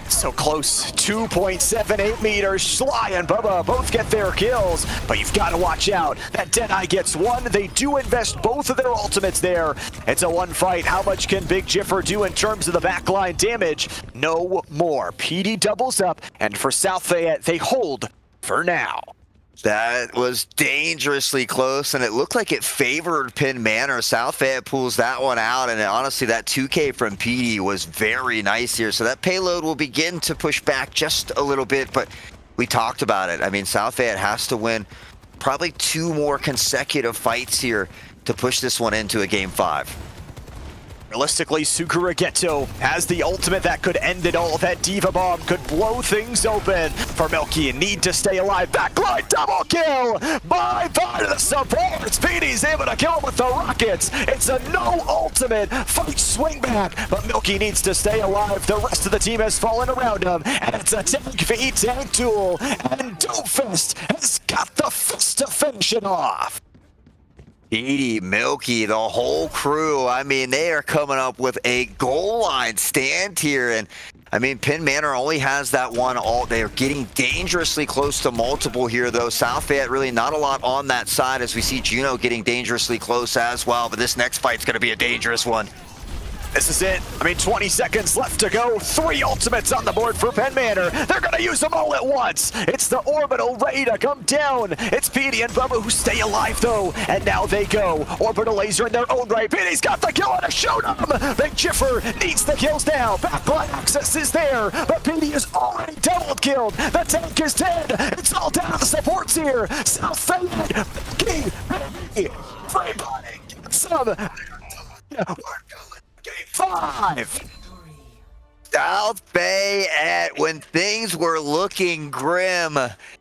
So close, 2.78 meters. Sly and Bubba both get their kills, but you've got to watch out. That Deadeye gets 1. They do invest both of their ultimates there. It's a 1 fight. How much can Big Jiffer do in terms of the backline damage? No more. PD doubles up, and for South Fayette, they hold for now. That was dangerously close, and it looked like it favored Penn Manor. South Fayette pulls that one out, and honestly, that 2K from PD was very nice here. So that payload will begin to push back just a little bit, but we talked about it. I mean, South Fayette has to win probably 2 more consecutive fights here to push this one into a game 5. Realistically, Sukurageto has the ultimate that could end it all. That Diva Bomb could blow things open for Milky. Need to stay alive. Backline double kill by the supports. PD's able to kill him with the rockets. It's a no ultimate fight swing back, but Milky needs to stay alive. The rest of the team has fallen around him, and it's a tank v tank duel. And Doomfist has got the fist to finish it off. Edie, Milky, the whole crew, I mean, they are coming up with a goal line stand here. And I mean, Penn Manor only has that one alt. They are getting dangerously close to multiple here, though. South Fayette really not a lot on that side as we see Juno getting dangerously close as well. But this next fight's going to be a dangerous one. This is it. I mean, 20 seconds left to go. 3 ultimates on the board for Penn Manor. They're going to use them all at once. It's the Orbital ready to come down. It's PD and Bubba who stay alive, though. And now they go. Orbital laser in their own right. PD's got the kill and a showdown. Big Jiffer needs the kills now. Backline access is there. But PD is already double killed. The tank is dead. It's all down to the supports here. South Fayette. Everybody get some. We're going. Game 5. South Fayette, when things were looking grim,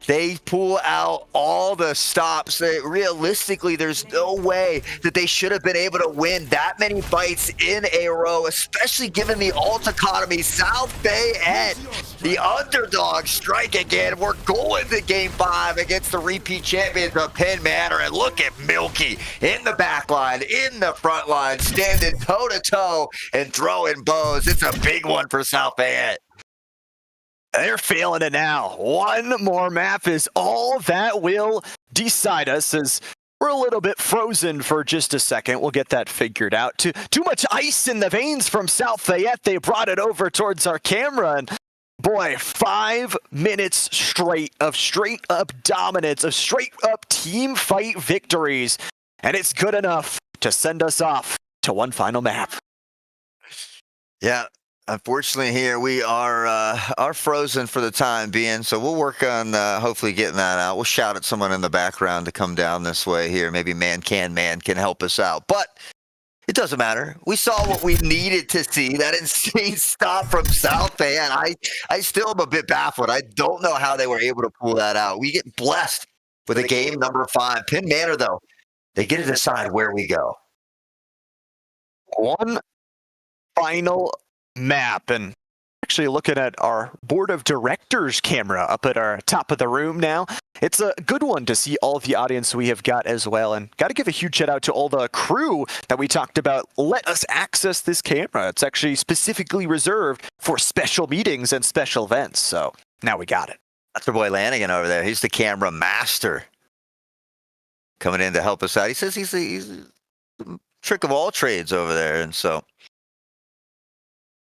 they pull out all the stops. Realistically, there's no way that they should have been able to win that many fights in a row, especially given the alt economy. South Fayette, the underdog, strike again. We're going to game 5 against the repeat champions of Penn Manor. And look at Milky in the back line, in the front line, standing toe-to-toe and throwing bows. It's a big one for South Fayette. They're feeling it now. One more map is all that will decide us, as we're a little bit frozen for just a second. We'll get that figured out. Too much ice in the veins from South Fayette. They brought it over towards our camera, and boy, 5 minutes straight of straight-up dominance, of straight-up team fight victories, and it's good enough to send us off to one final map. Yeah. Unfortunately, here we are frozen for the time being, so we'll work on hopefully getting that out. We'll shout at someone in the background to come down this way here. Maybe man can help us out, but it doesn't matter. We saw what we needed to see. That insane stop from South Fayette. I still am a bit baffled. I don't know how they were able to pull that out. We get blessed with a game number 5. Penn Manor, though, they get to decide where we go. One final map, and actually looking at our board of directors camera up at our top of the room now. It's a good one to see all of the audience we have got as well, and got to give a huge shout out to all the crew that we talked about. Let us access this camera. It's actually specifically reserved for special meetings and special events, so now we got it. That's our boy Lanigan over there. He's the camera master coming in to help us out. He says he's the trick of all trades over there, and so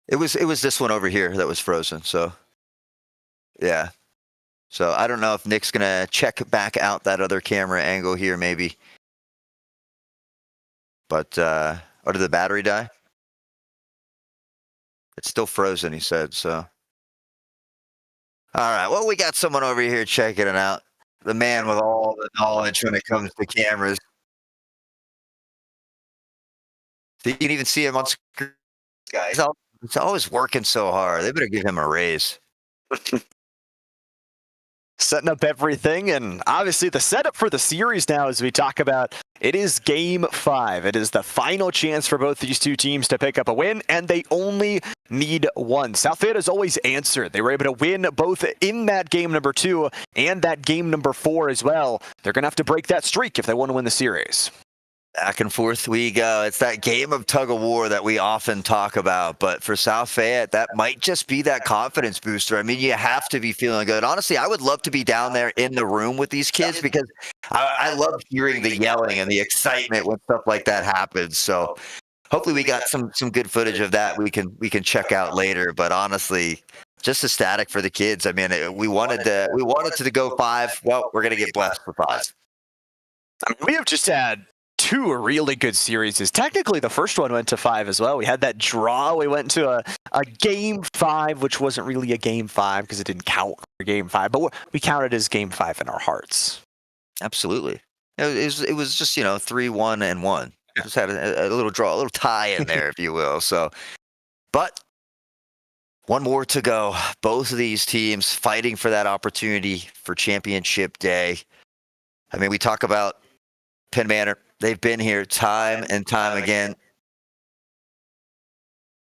It was this one over here that was frozen, so yeah. So I don't know if Nick's gonna check back out that other camera angle here, maybe. But or did the battery die? It's still frozen, he said, so. All right, well, we got someone over here checking it out. The man with all the knowledge when it comes to cameras. So you can even see him on screen. Guys, he's always working so hard. They better give him a raise. Setting up everything, and obviously the setup for the series now, as we talk about, it is game 5. It is the final chance for both these two teams to pick up a win, and they only need one. South Fayette has always answered. They were able to win both in that game number 2 and that game number 4 as well. They're going to have to break that streak if they want to win the series. Back and forth we go. It's that game of tug of war that we often talk about. But for South Fayette, that might just be that confidence booster. I mean, you have to be feeling good. Honestly, I would love to be down there in the room with these kids because I love hearing the yelling and the excitement when stuff like that happens. So hopefully we got some good footage of that we can check out later. But honestly, just ecstatic for the kids. I mean, we wanted to go 5. Well, we're gonna get blessed for 5. I mean, we have just had 2 really good series. Technically, the first one went to 5 as well. We had that draw. We went to a game 5, which wasn't really a game 5 because it didn't count for game 5, but we counted as game 5 in our hearts. Absolutely. It was just 3-1 and 1. Just had a little draw, a little tie in there, if you will. So, but one more to go. Both of these teams fighting for that opportunity for championship day. I mean, we talk about Penn Manor. They've been here time and time again.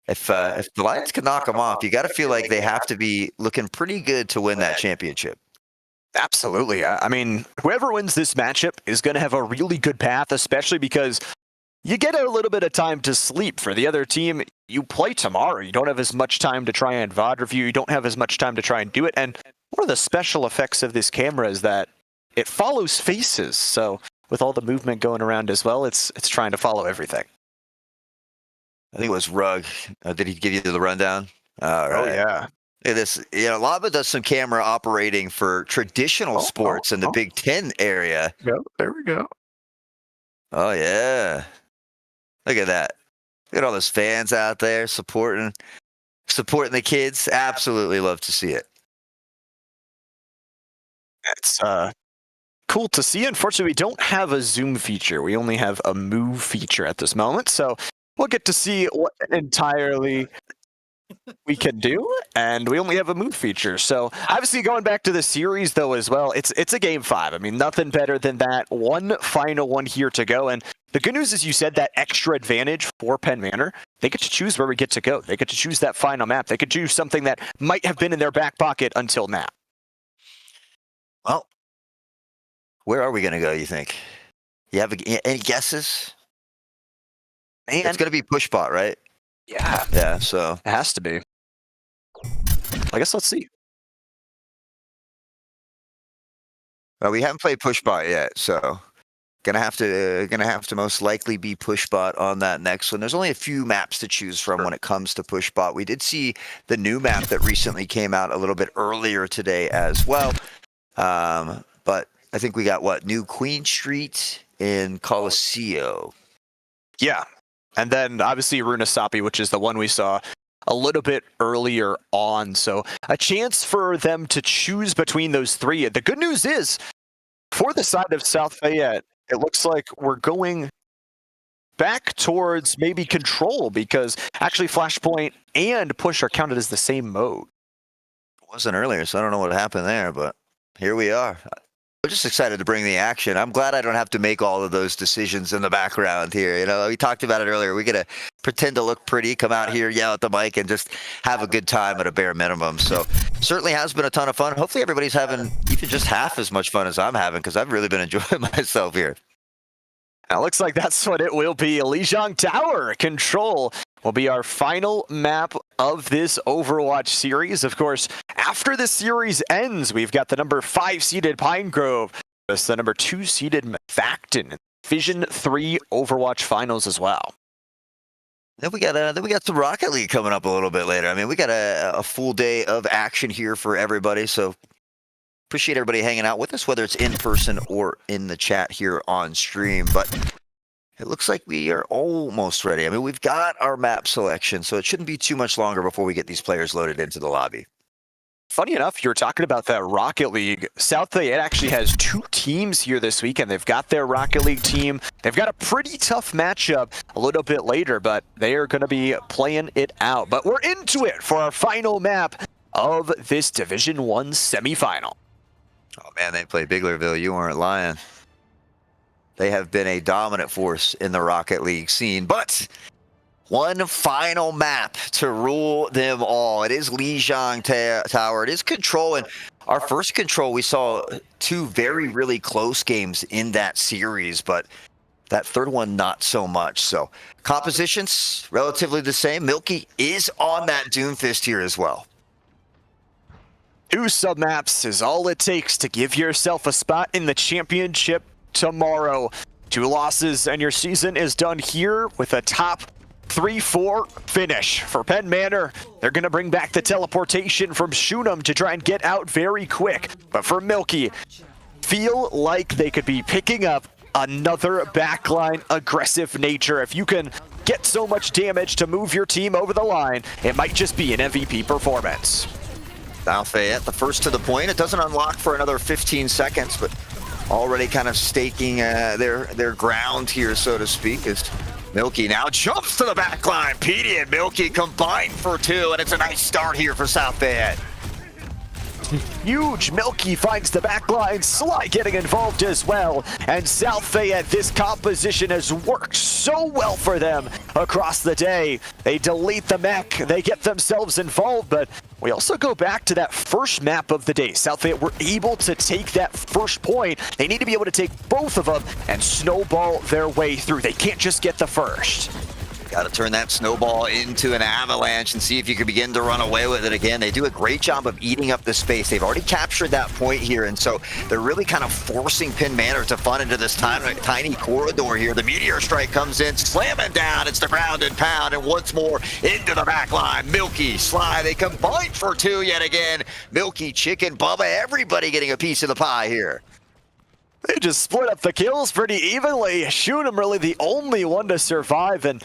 If the Lions can knock them off, you got to feel like they have to be looking pretty good to win that championship. Absolutely. I mean, whoever wins this matchup is going to have a really good path, especially because you get a little bit of time to sleep. For the other team, you play tomorrow. You don't have as much time to try and VOD review. You don't have as much time to try and do it. And one of the special effects of this camera is that it follows faces. So with all the movement going around as well, it's trying to follow everything. I think it was Rugg. Did he give you the rundown? All right. Oh, yeah. Look at this, Lava does some camera operating for traditional sports in the Big Ten area. There we go. Oh, yeah. Look at that. Look at all those fans out there supporting the kids. Absolutely love to see it. It's cool to see. Unfortunately, we don't have a zoom feature. We only have a move feature at this moment. So we'll get to see what entirely we can do, and we only have a move feature. So obviously going back to the series though as well, it's a game 5. I mean, nothing better than that. One final one here to go, and the good news is you said that extra advantage for Penn Manor. They get to choose where we get to go. They get to choose that final map. They could choose something that might have been in their back pocket until now. Well, where are we going to go, you think? You have any guesses? Man, it's going to be push bot, right? Yeah, so it has to be. I guess let's see. Well, we haven't played push bot yet, so gonna have to most likely be push bot on that next one. There's only a few maps to choose from when it comes to push bot. We did see the new map that recently came out a little bit earlier today as well, but I think we got New Queen Street in Coliseum. Yeah. And then obviously Runasapi, which is the one we saw a little bit earlier on. So a chance for them to choose between those three. The good news is, for the side of South Fayette, it looks like we're going back towards maybe control, because actually Flashpoint and push are counted as the same mode. It wasn't earlier, so I don't know what happened there, but here we are. I'm just excited to bring the action. I'm glad I don't have to make all of those decisions in the background here. We talked about it earlier. We're going to pretend to look pretty, come out here, yell at the mic, and just have a good time at a bare minimum. So certainly has been a ton of fun. Hopefully everybody's having even just half as much fun as I'm having, because I've really been enjoying myself here. Now, looks like that's what it will be. Lijiang Tower Control will be our final map of this Overwatch series. Of course, after the series ends, we've got the number 5 seeded Pine Grove, the number 2 seeded Facton, Division 3 Overwatch finals as well. Then we got some Rocket League coming up a little bit later. I mean, we got a full day of action here for everybody. So appreciate everybody hanging out with us, whether it's in person or in the chat here on stream. But it looks like we are almost ready. I mean, we've got our map selection, so it shouldn't be too much longer before we get these players loaded into the lobby. Funny enough, you were talking about that Rocket League. South Fayette actually has 2 teams here this weekend. They've got their Rocket League team. They've got a pretty tough matchup a little bit later, but they are going to be playing it out. But we're into it for our final map of this Division 1 semifinal. Oh, man, they played Biglerville. You weren't lying. They have been a dominant force in the Rocket League scene, but one final map to rule them all. It is Lijiang Tower. It is Control, and our first Control, we saw 2 really close games in that series, but that third one, not so much. So compositions, relatively the same. Milky is on that Doomfist here as well. 2 sub-maps is all it takes to give yourself a spot in the championship tomorrow. 2 losses and your season is done here with a top 3-4 finish. For Penn Manor, they're going to bring back the teleportation from Shunem to try and get out very quick. But for Milky, feel like they could be picking up another backline aggressive nature. If you can get so much damage to move your team over the line, it might just be an MVP performance. South Fayette, the first to the point. It doesn't unlock for another 15 seconds, but already kind of staking their ground here, so to speak, as Milky now jumps to the back line. Petey and Milky combined for 2, and it's a nice start here for South Fayette. Huge. Milky finds the back line. Sly getting involved as well. And South Fayette, this composition has worked so well for them across the day. They delete the mech. They get themselves involved, but we also go back to that first map of the day. South Fayette were able to take that first point. They need to be able to take both of them and snowball their way through. They can't just get the first. Got to turn that snowball into an avalanche and see if you can begin to run away with it again. They do a great job of eating up the space. They've already captured that point here, and so they're really kind of forcing Penn Manor to fun into this tiny corridor here. The meteor strike comes in, slamming down. It's the ground and pound, and once more into the back line. Milky, Sly, they combine for 2 yet again. Milky, Chicken, Bubba, everybody getting a piece of the pie here. They just split up the kills pretty evenly. Shoot 'em really the only one to survive, and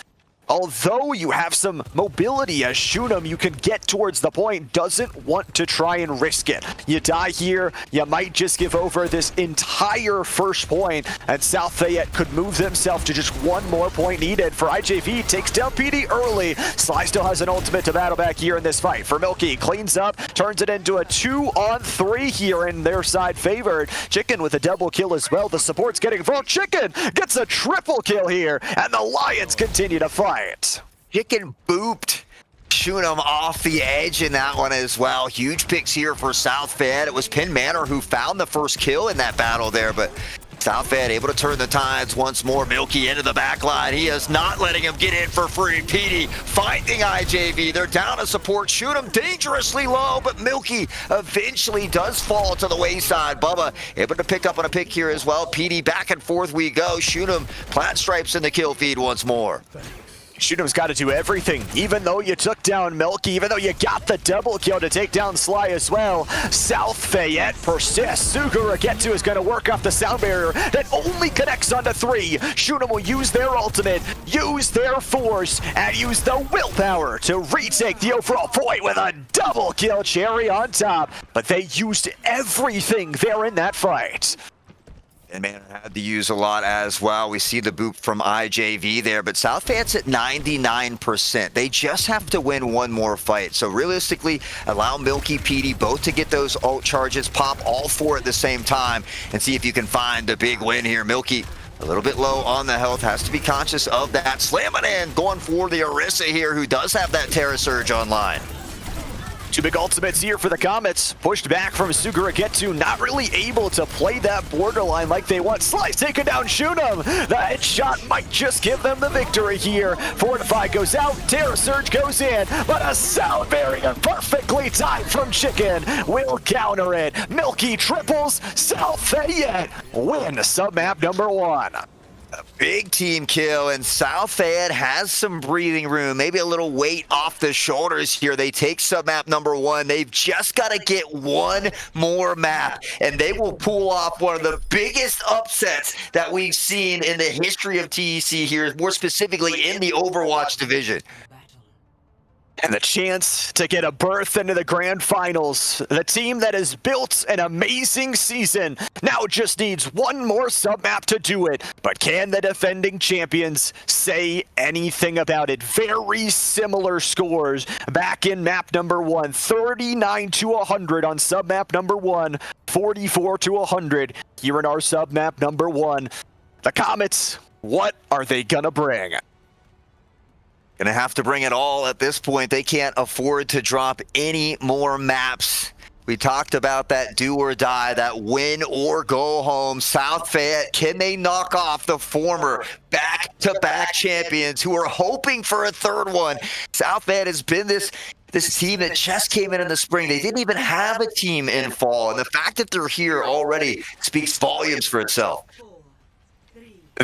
although you have some mobility as Shunem, you can get towards the point, doesn't want to try and risk it. You die here, you might just give over this entire first point, and South Fayette could move themselves to just 1 more point needed. For IJV, takes down PD early. Sly still has an ultimate to battle back here in this fight. For Milky, cleans up, turns it into a 2-on-3 here in their side favored. Chicken with a double kill as well. The support's getting involved. Chicken gets a triple kill here, and the Lions continue to fight. Chicken booped Shunem off the edge in that one as well. Huge picks here for South Fayette. It was Penn Manor who found the first kill in that battle there, but South Fayette able to turn the tides once more. Milky into the back line. He is not letting him get in for free. Petey finding IJV. They're down to support. Shunem dangerously low, but Milky eventually does fall to the wayside. Bubba able to pick up on a pick here as well. Petey back and forth we go. Shunem plat stripes in the kill feed once more. Shunem's got to do everything, even though you took down Milky, even though you got the double kill to take down Sly as well. South Fayette persists. Suguragetu is going to work off the sound barrier that only connects onto 3. Shunem will use their ultimate, use their force, and use the willpower to retake the overall point with a double kill, cherry on top. But they used everything there in that fight. And Manor had to use a lot as well. We see the boop from IJV there, but South Fayette's at 99%. They just have to win 1 more fight. So realistically, allow Milky, Petey both to get those ult charges, pop all 4 at the same time, and see if you can find a big win here. Milky a little bit low on the health, has to be conscious of that. Slamming in, going for the Orisa here, who does have that Terra Surge online. 2 big ultimates here for the Comets. Pushed back from Suguragetu, not really able to play that borderline like they want. Slice taking down Shunem. The headshot might just give them the victory here. Fortify goes out, Terra Surge goes in, but a sound barrier perfectly timed from Chicken will counter it. Milky triples, South Fayette win submap number 1. A big team kill, and South Fayette has some breathing room, maybe a little weight off the shoulders here. They take submap number 1. They've just got to get 1 more map, and they will pull off one of the biggest upsets that we've seen in the history of TEC here, more specifically in the Overwatch division. And the chance to get a berth into the grand finals. The team that has built an amazing season now just needs 1 more submap to do it. But can the defending champions say anything about it? Very similar scores back in map number 1. 39-100 on submap number 1. 44-100 here in our submap number 1. The Comets, what are they gonna bring? Gonna have to bring it all at this point. They can't afford to drop any more maps. We talked about that do or die, that win or go home. South Fayette, can they knock off the former back-to-back champions who are hoping for a 3rd one? South Fayette has been this team that just came in the spring. They didn't even have a team in fall, and the fact that they're here already speaks volumes for itself.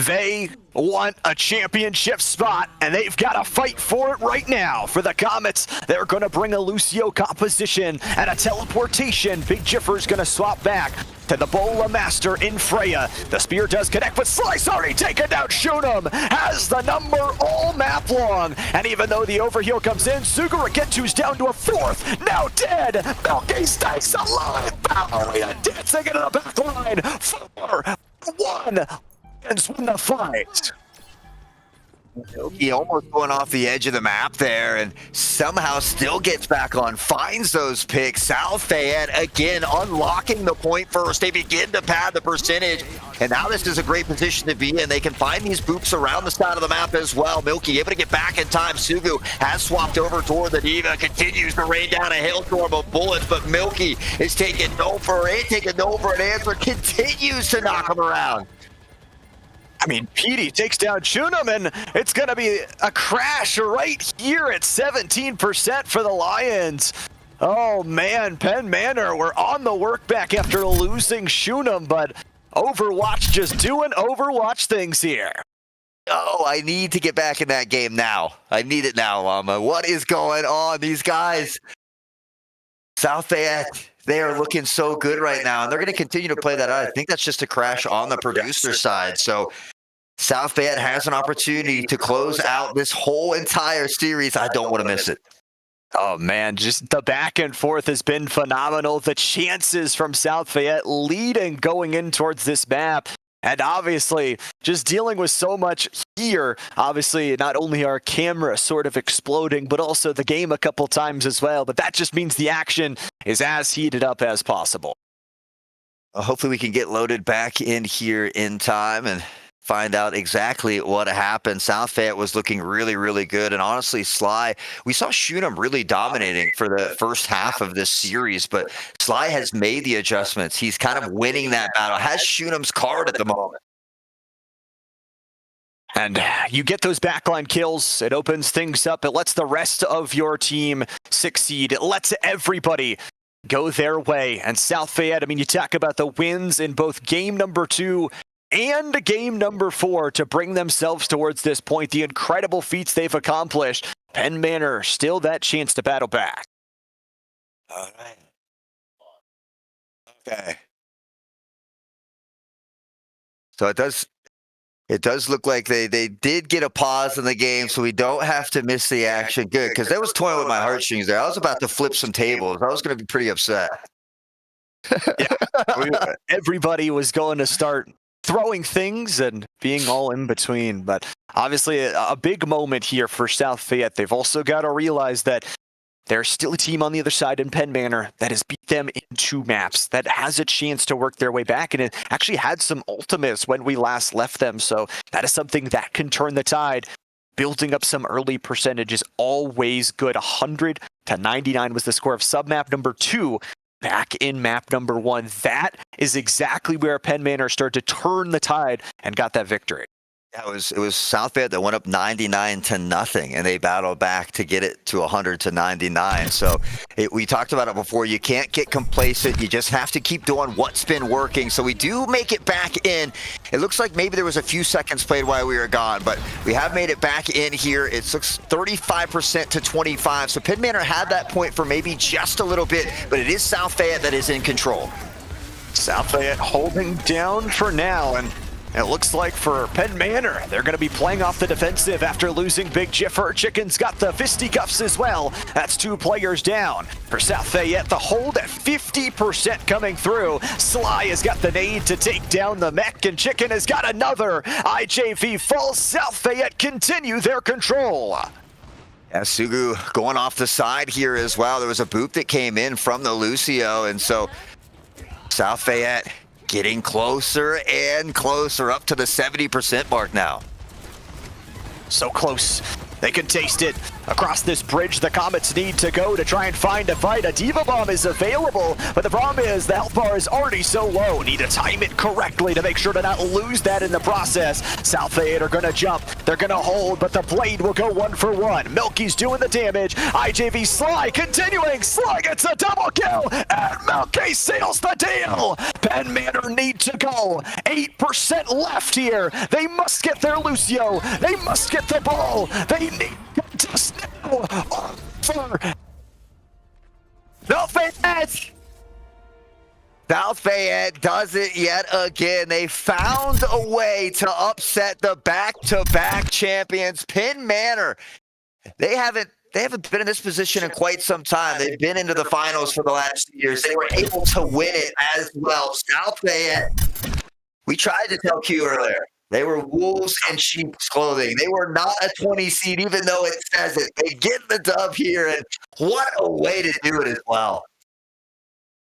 They want a championship spot, and they've got to fight for it right now. For the Comets, they're going to bring a Lucio composition and a teleportation. Big Jiffer's going to swap back. to the Bola Master in Freya. The spear does connect, but Slice already taken down. Shunam has the number all map long. And even though the overheal comes in, Suguragetu's down to a fourth. Now dead. Milky stays alive. Ballerina dancing into the back line. 4-1. Ends win the fight. He almost going off the edge of the map there and somehow still gets back on, finds those picks. South Fayette again unlocking the point first. They begin to pad the percentage, and now this is a great position to be in. They can find these boops around the side of the map as well. Milky able to get back in time. Sugu has swapped over toward the Diva, continues to rain down a hailstorm of bullets, but Milky is taking no for an answer, continues to knock him around. I mean, Petey takes down Chunum, and it's going to be a crash right here at 17% for the Lions. Oh, man, Penn Manor, we're on the work back after losing Chunum, but Overwatch just doing Overwatch things here. Oh, I need to get back in that game now. I need it now, Llama. What is going on? These guys, South Fayette, they are looking so good right now, and they're going to continue to play that out. I think that's just a crash on the producer side. So South Fayette has an opportunity to close out this whole entire series. I don't want to miss it. Oh, man, just the back and forth has been phenomenal. The chances from South Fayette leading going in towards this map. And obviously, just dealing with so much here. Obviously, not only our camera sort of exploding, but also the game a couple times as well. But that just means the action is as heated up as possible. Hopefully we can get loaded back in here in time and find out exactly what happened. South Fayette was looking really, really good. And honestly, Sly, we saw Shunam really dominating for the first half of this series, but Sly has made the adjustments. He's kind of winning that battle, has Shunam's card at the moment. And you get those backline kills, it opens things up, it lets the rest of your team succeed, it lets everybody go their way. And South Fayette, I mean, you talk about the wins in both game number 2 and game number 4 to bring themselves towards this point, the incredible feats they've accomplished. Penn Manor, still that chance to battle back. All right. Okay. So it does look like they did get a pause in the game, so we don't have to miss the action. Good, because that was toying with my heartstrings there. I was about to flip some tables. I was going to be pretty upset. Yeah, everybody was going to start throwing things and being all in between. But obviously a big moment here for South Fayette. They've also got to realize that there's still a team on the other side in Penn Manor that has beat them in 2 maps, that has a chance to work their way back, and it actually had some ultimates when we last left them. So that is something that can turn the tide. Building up some early percentage is always good. 100 to 99 was the score of submap number 2. Back in map number 1. That is exactly where Penn Manor started to turn the tide and got that victory. Yeah, it was South Fayette that went up 99-0, and they battled back to get it to 100-99. So we talked about it before. You can't get complacent. You just have to keep doing what's been working. So we do make it back in. It looks like maybe there was a few seconds played while we were gone, but we have made it back in here. It looks 35% to 25. So Penn Manor had that point for maybe just a little bit, but it is South Fayette that is in control. South Fayette holding down for now, and it looks like for Penn Manor, they're going to be playing off the defensive after losing Big Jiffer. Chicken's got the fisticuffs as well. That's 2 players down. For South Fayette, the hold at 50% coming through. Sly has got the nade to take down the mech, and Chicken has got another. IJV falls. South Fayette continue their control. Yeah, Sugu going off the side here as well. There was a boop that came in from the Lucio, and so South Fayette getting closer and closer up to the 70% mark now. So close. They can taste it. Across this bridge, the Comets need to go to try and find a fight. A Diva Bomb is available, but the problem is the health bar is already so low. Need to time it correctly to make sure to not lose that in the process. South Fayette are going to jump. They're going to hold, but the blade will go 1 for 1. Milky's doing the damage. IJV Sly continuing. Sly gets a double kill, and Milky seals the deal. Penn Manor need to go. 8% left here. They must get their Lucio. They must get the ball. They need to snow for no Fayette. South Fayette does it yet again. They found a way to upset the back-to-back champions, Penn Manor. They haven't been in this position in quite some time. They've been into the finals for the last 2 years. They were able to win it as well. South Fayette, we tried to tell Q earlier, they were wolves in sheep's clothing. They were not a 20 seed, even though it says it. They get the dub here, and what a way to do it as well.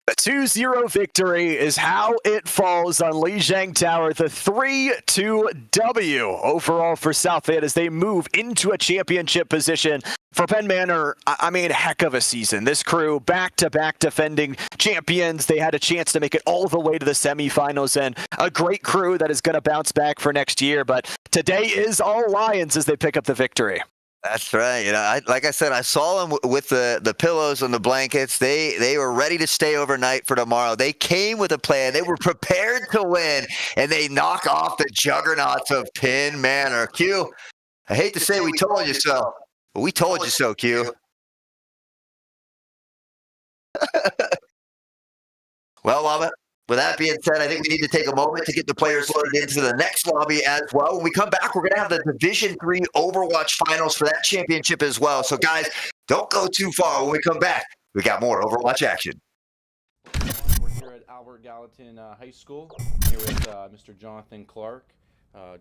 The 2-0 victory is how it falls on Lijiang Tower. The 3-2 W overall for South Fayette as they move into a championship position. For Penn Manor, I mean, heck of a season. This crew, back-to-back defending champions. They had a chance to make it all the way to the semifinals, and a great crew that is going to bounce back for next year. But today is all Lions as they pick up the victory. That's right. Like I said, I saw them with the pillows and the blankets. They were ready to stay overnight for tomorrow. They came with a plan. They were prepared to win, and they knock off the juggernauts of Penn Manor. Q, I hate to say we told you so, but we told you so, Q. Well, Lama, with that being said, I think we need to take a moment to get the players loaded into the next lobby as well. When we come back, we're going to have the Division III Overwatch Finals for that championship as well. So, guys, don't go too far. When we come back, we got more Overwatch action. We're here at Albert Gallatin High School, here with Mr. Jonathan Clark.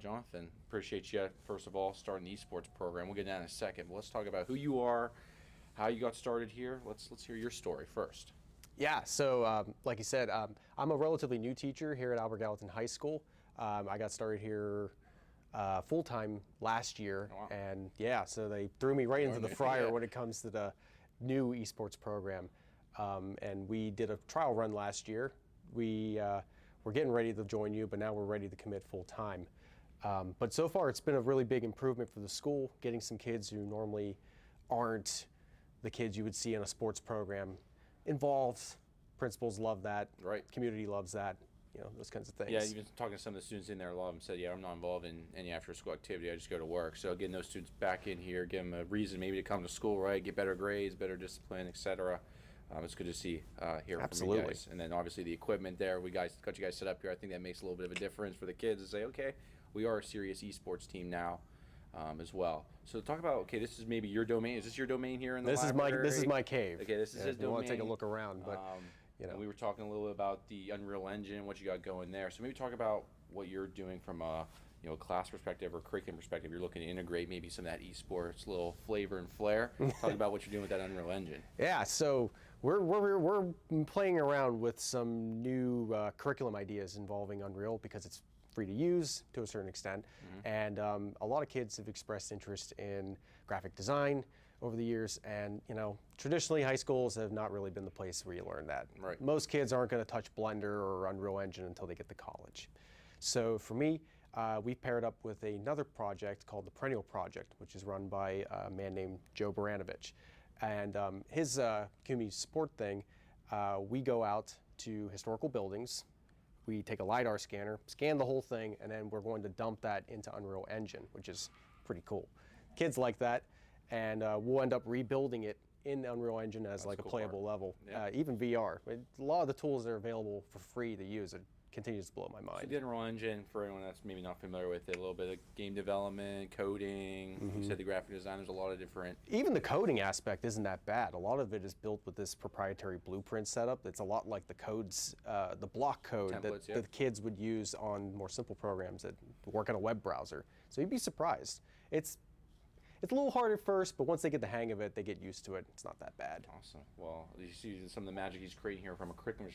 Jonathan, appreciate you, first of all, starting the esports program. We'll get down in a second, but let's talk about who you are, how you got started here. Let's hear your story first. Yeah, so like you said, I'm a relatively new teacher here at Albert Gallatin High School. I got started here full-time last year, Oh, wow. and yeah, so they threw me right into the fryer when it comes to the new esports program. And we did a trial run last year. We're getting ready to join you, but now we're ready to commit full-time. But so far, it's been a really big improvement for the school, getting some kids who normally aren't the kids you would see in a sports program involved. Principals love that. Right. Community loves that. You know, those kinds of things. Yeah, even talking to some of the students in there, a lot of them said, yeah, I'm not involved in any after-school activity. I just go to work. So getting those students back in here, give them a reason maybe to come to school, right? Get better grades, better discipline, etc. It's good to see here from you guys. And then obviously the equipment there, we got you guys set up here. I think that makes a little bit of a difference for the kids to say, okay, we are a serious esports team now. As well. So talk about, okay, this is maybe your domain. Is this your domain here in the library? This is my cave. Okay, this is his if you domain. want to take a look around, but you know, we were talking a little bit about the Unreal Engine, what you got going there. So maybe talk about what you're doing from a class perspective or curriculum perspective. You're looking to integrate maybe some of that esports little flavor and flair. Talk about what you're doing with that Unreal Engine. Yeah, so we're playing around with some new curriculum ideas involving Unreal because it's free to use to a certain extent, and a lot of kids have expressed interest in graphic design over the years, and traditionally high schools have not really been the place where you learn that. Right. Most kids aren't going to touch Blender or Unreal Engine until they get to college. So for me, we've paired up with another project called the Perennial Project, which is run by a man named Joe Baranovich, and his community support thing, we go out to historical buildings. We take a LiDAR scanner, scan the whole thing, and then we're going to dump that into Unreal Engine, which is pretty cool. Kids like that, and we'll end up rebuilding it in Unreal Engine as like a playable level, even VR. A lot of the tools that are available for free to use, it continues to blow my mind. So the Unreal Engine, for anyone that's maybe not familiar with it, a little bit of game development, coding, you said the graphic design, there's a lot of different... Even the coding aspect isn't that bad. A lot of it is built with this proprietary blueprint setup. It's a lot like the codes, the block code Templates, that the kids would use on more simple programs that work on a web browser. So you'd be surprised. It's a little hard at first, but once they get the hang of it, they get used to it. It's not that bad. Awesome. Well, you see some of the magic he's creating here from a curriculum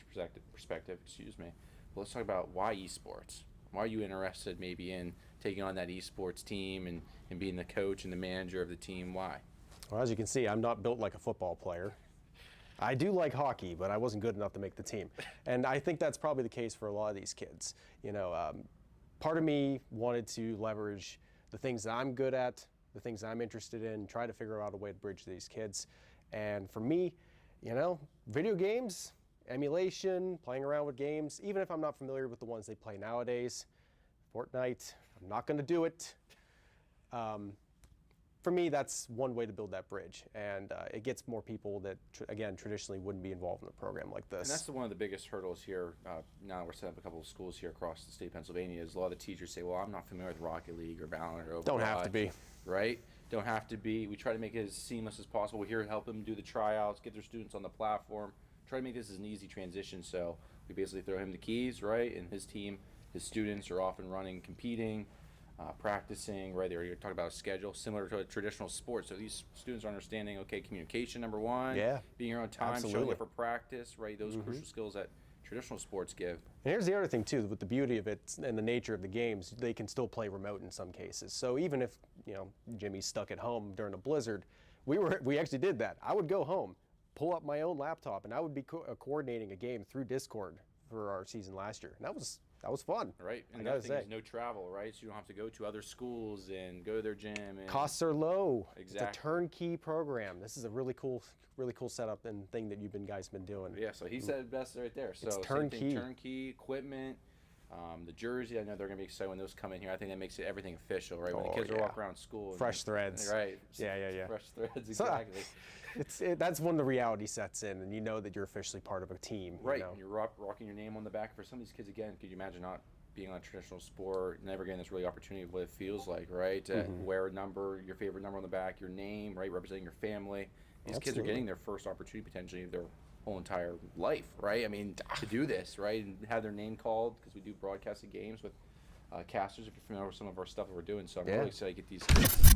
perspective, excuse me. Well, let's talk about why esports. Why are you interested maybe in taking on that esports team and being the coach and the manager of the team? Why? Well, as you can see, I'm not built like a football player. I do like hockey, but I wasn't good enough to make the team. And I think that's probably the case for a lot of these kids. Part of me wanted to leverage the things that I'm good at, the things I'm interested in, try to figure out a way to bridge these kids. And for me, video games, emulation, playing around with games, even if I'm not familiar with the ones they play nowadays, Fortnite, I'm not going to do it. for me, that's one way to build that bridge, and it gets more people that, again, traditionally wouldn't be involved in a program like this. And that's one of the biggest hurdles here. Now we're setting up a couple of schools here across the state of Pennsylvania. Is a lot of the teachers say, "Well, I'm not familiar with Rocket League or Valorant or Overwatch." Don't have to be. Right? Don't have to be. We try to make it as seamless as possible. We're here to help them do the tryouts, get their students on the platform, try to make this as an easy transition. So we basically throw him the keys, right? And his team, his students are off and running, competing, practicing, right? They already talked about a schedule similar to a traditional sport. So these students are understanding, okay, communication, number one, being here on time, showing up for practice, right? Those crucial skills that traditional sports give. And here's the other thing too, with the beauty of it and the nature of the games, they can still play remote in some cases. So even if, you know, Jimmy's stuck at home during a blizzard, we actually did that. I would go home, pull up my own laptop, and I would be coordinating a game through Discord for our season last year. And that was fun. Right, and the other thing is no travel, right? So you don't have to go to other schools and go to their gym. And costs are low. Exactly. It's a turnkey program. This is a really cool setup and thing that guys been doing. Yeah, so he said it best right there. So it's turnkey. Turnkey equipment, the jersey. I know they're gonna be excited when those come in here. I think that makes everything official, right? When the kids are walking around school. Fresh threads. Right. Yeah. Fresh threads, exactly. That's when the reality sets in, and you know that you're officially part of a team. Right, You know? and you're rocking your name on the back. For some of these kids, again, could you imagine not being on a traditional sport, never getting this really opportunity of what it feels like, right? To wear a number, your favorite number on the back, your name, right, representing your family. These kids are getting their first opportunity potentially of their whole entire life, right? I mean, to do this, right, and have their name called, because we do broadcasted games with casters, if you're familiar with some of our stuff that we're doing. So I'm really excited to get these kids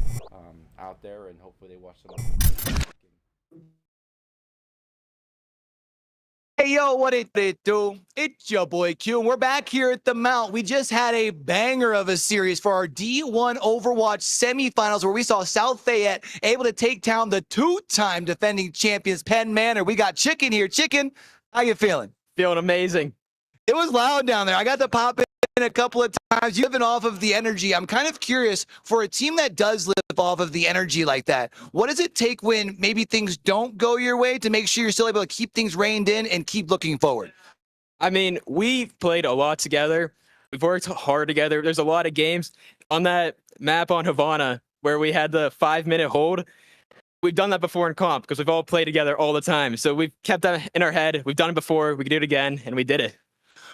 out there, and hopefully they watch some of them. Hey, yo, what it do? It's your boy Q, and we're back here at the Mount. We just had a banger of a series for our D1 Overwatch semifinals where we saw South Fayette able to take down the two-time defending champions, Penn Manor. We got Chicken here. Chicken, how you feeling? Feeling amazing. It was loud down there. I got to pop in a couple of times. You've been off of the energy. I'm kind of curious, for a team that does live off of the energy like that, what does it take when maybe things don't go your way to make sure you're still able to keep things reined in and keep looking forward? I mean, we've played a lot together. We've worked hard together. There's a lot of games on that map on Havana where we had the 5-minute hold. We've done that before in comp because we've all played together all the time. So we've kept that in our head. We've done it before. We can do it again, and we did it.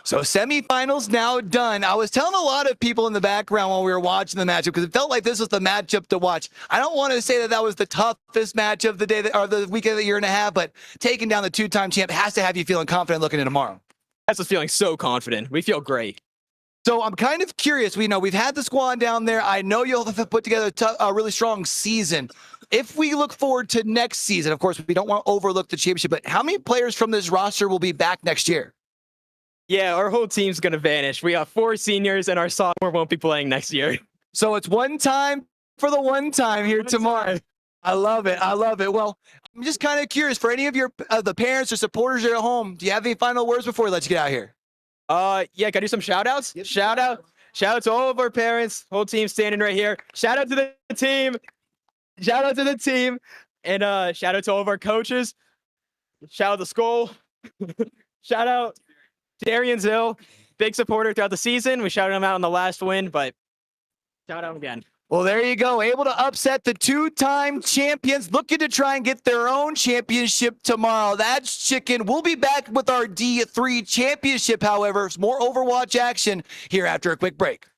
So semifinals now done. I was telling a lot of people in the background while we were watching the matchup because it felt like this was the matchup to watch. I don't want to say that was the toughest match of the day or the weekend of the year and a half, but taking down the two-time champ has to have you feeling confident looking at tomorrow. That's us feeling so confident. We feel great. So I'm kind of curious. We know we've had the squad down there. I know you'll have put together a really strong season. If we look forward to next season, of course, we don't want to overlook the championship, but how many players from this roster will be back next year? Yeah, our whole team's going to vanish. We got 4 seniors, and our sophomore won't be playing next year. So it's one time for the one time here tomorrow. I love it. I love it. Well, I'm just kind of curious, for any of your the parents or supporters at home, do you have any final words before we let you get out here? Yeah, can I do some shout outs? Yep. Shout out to all of our parents, whole team standing right here. Shout out to the team. Shout out to the team. And shout out to all of our coaches. Shout out to Skull. Shout out Darian Zill, big supporter throughout the season. We shouted him out in the last win, but shout out again. Well, there you go. Able to upset the two-time champions, looking to try and get their own championship tomorrow. That's Chicken. We'll be back with our D3 championship, however. More Overwatch action here after a quick break.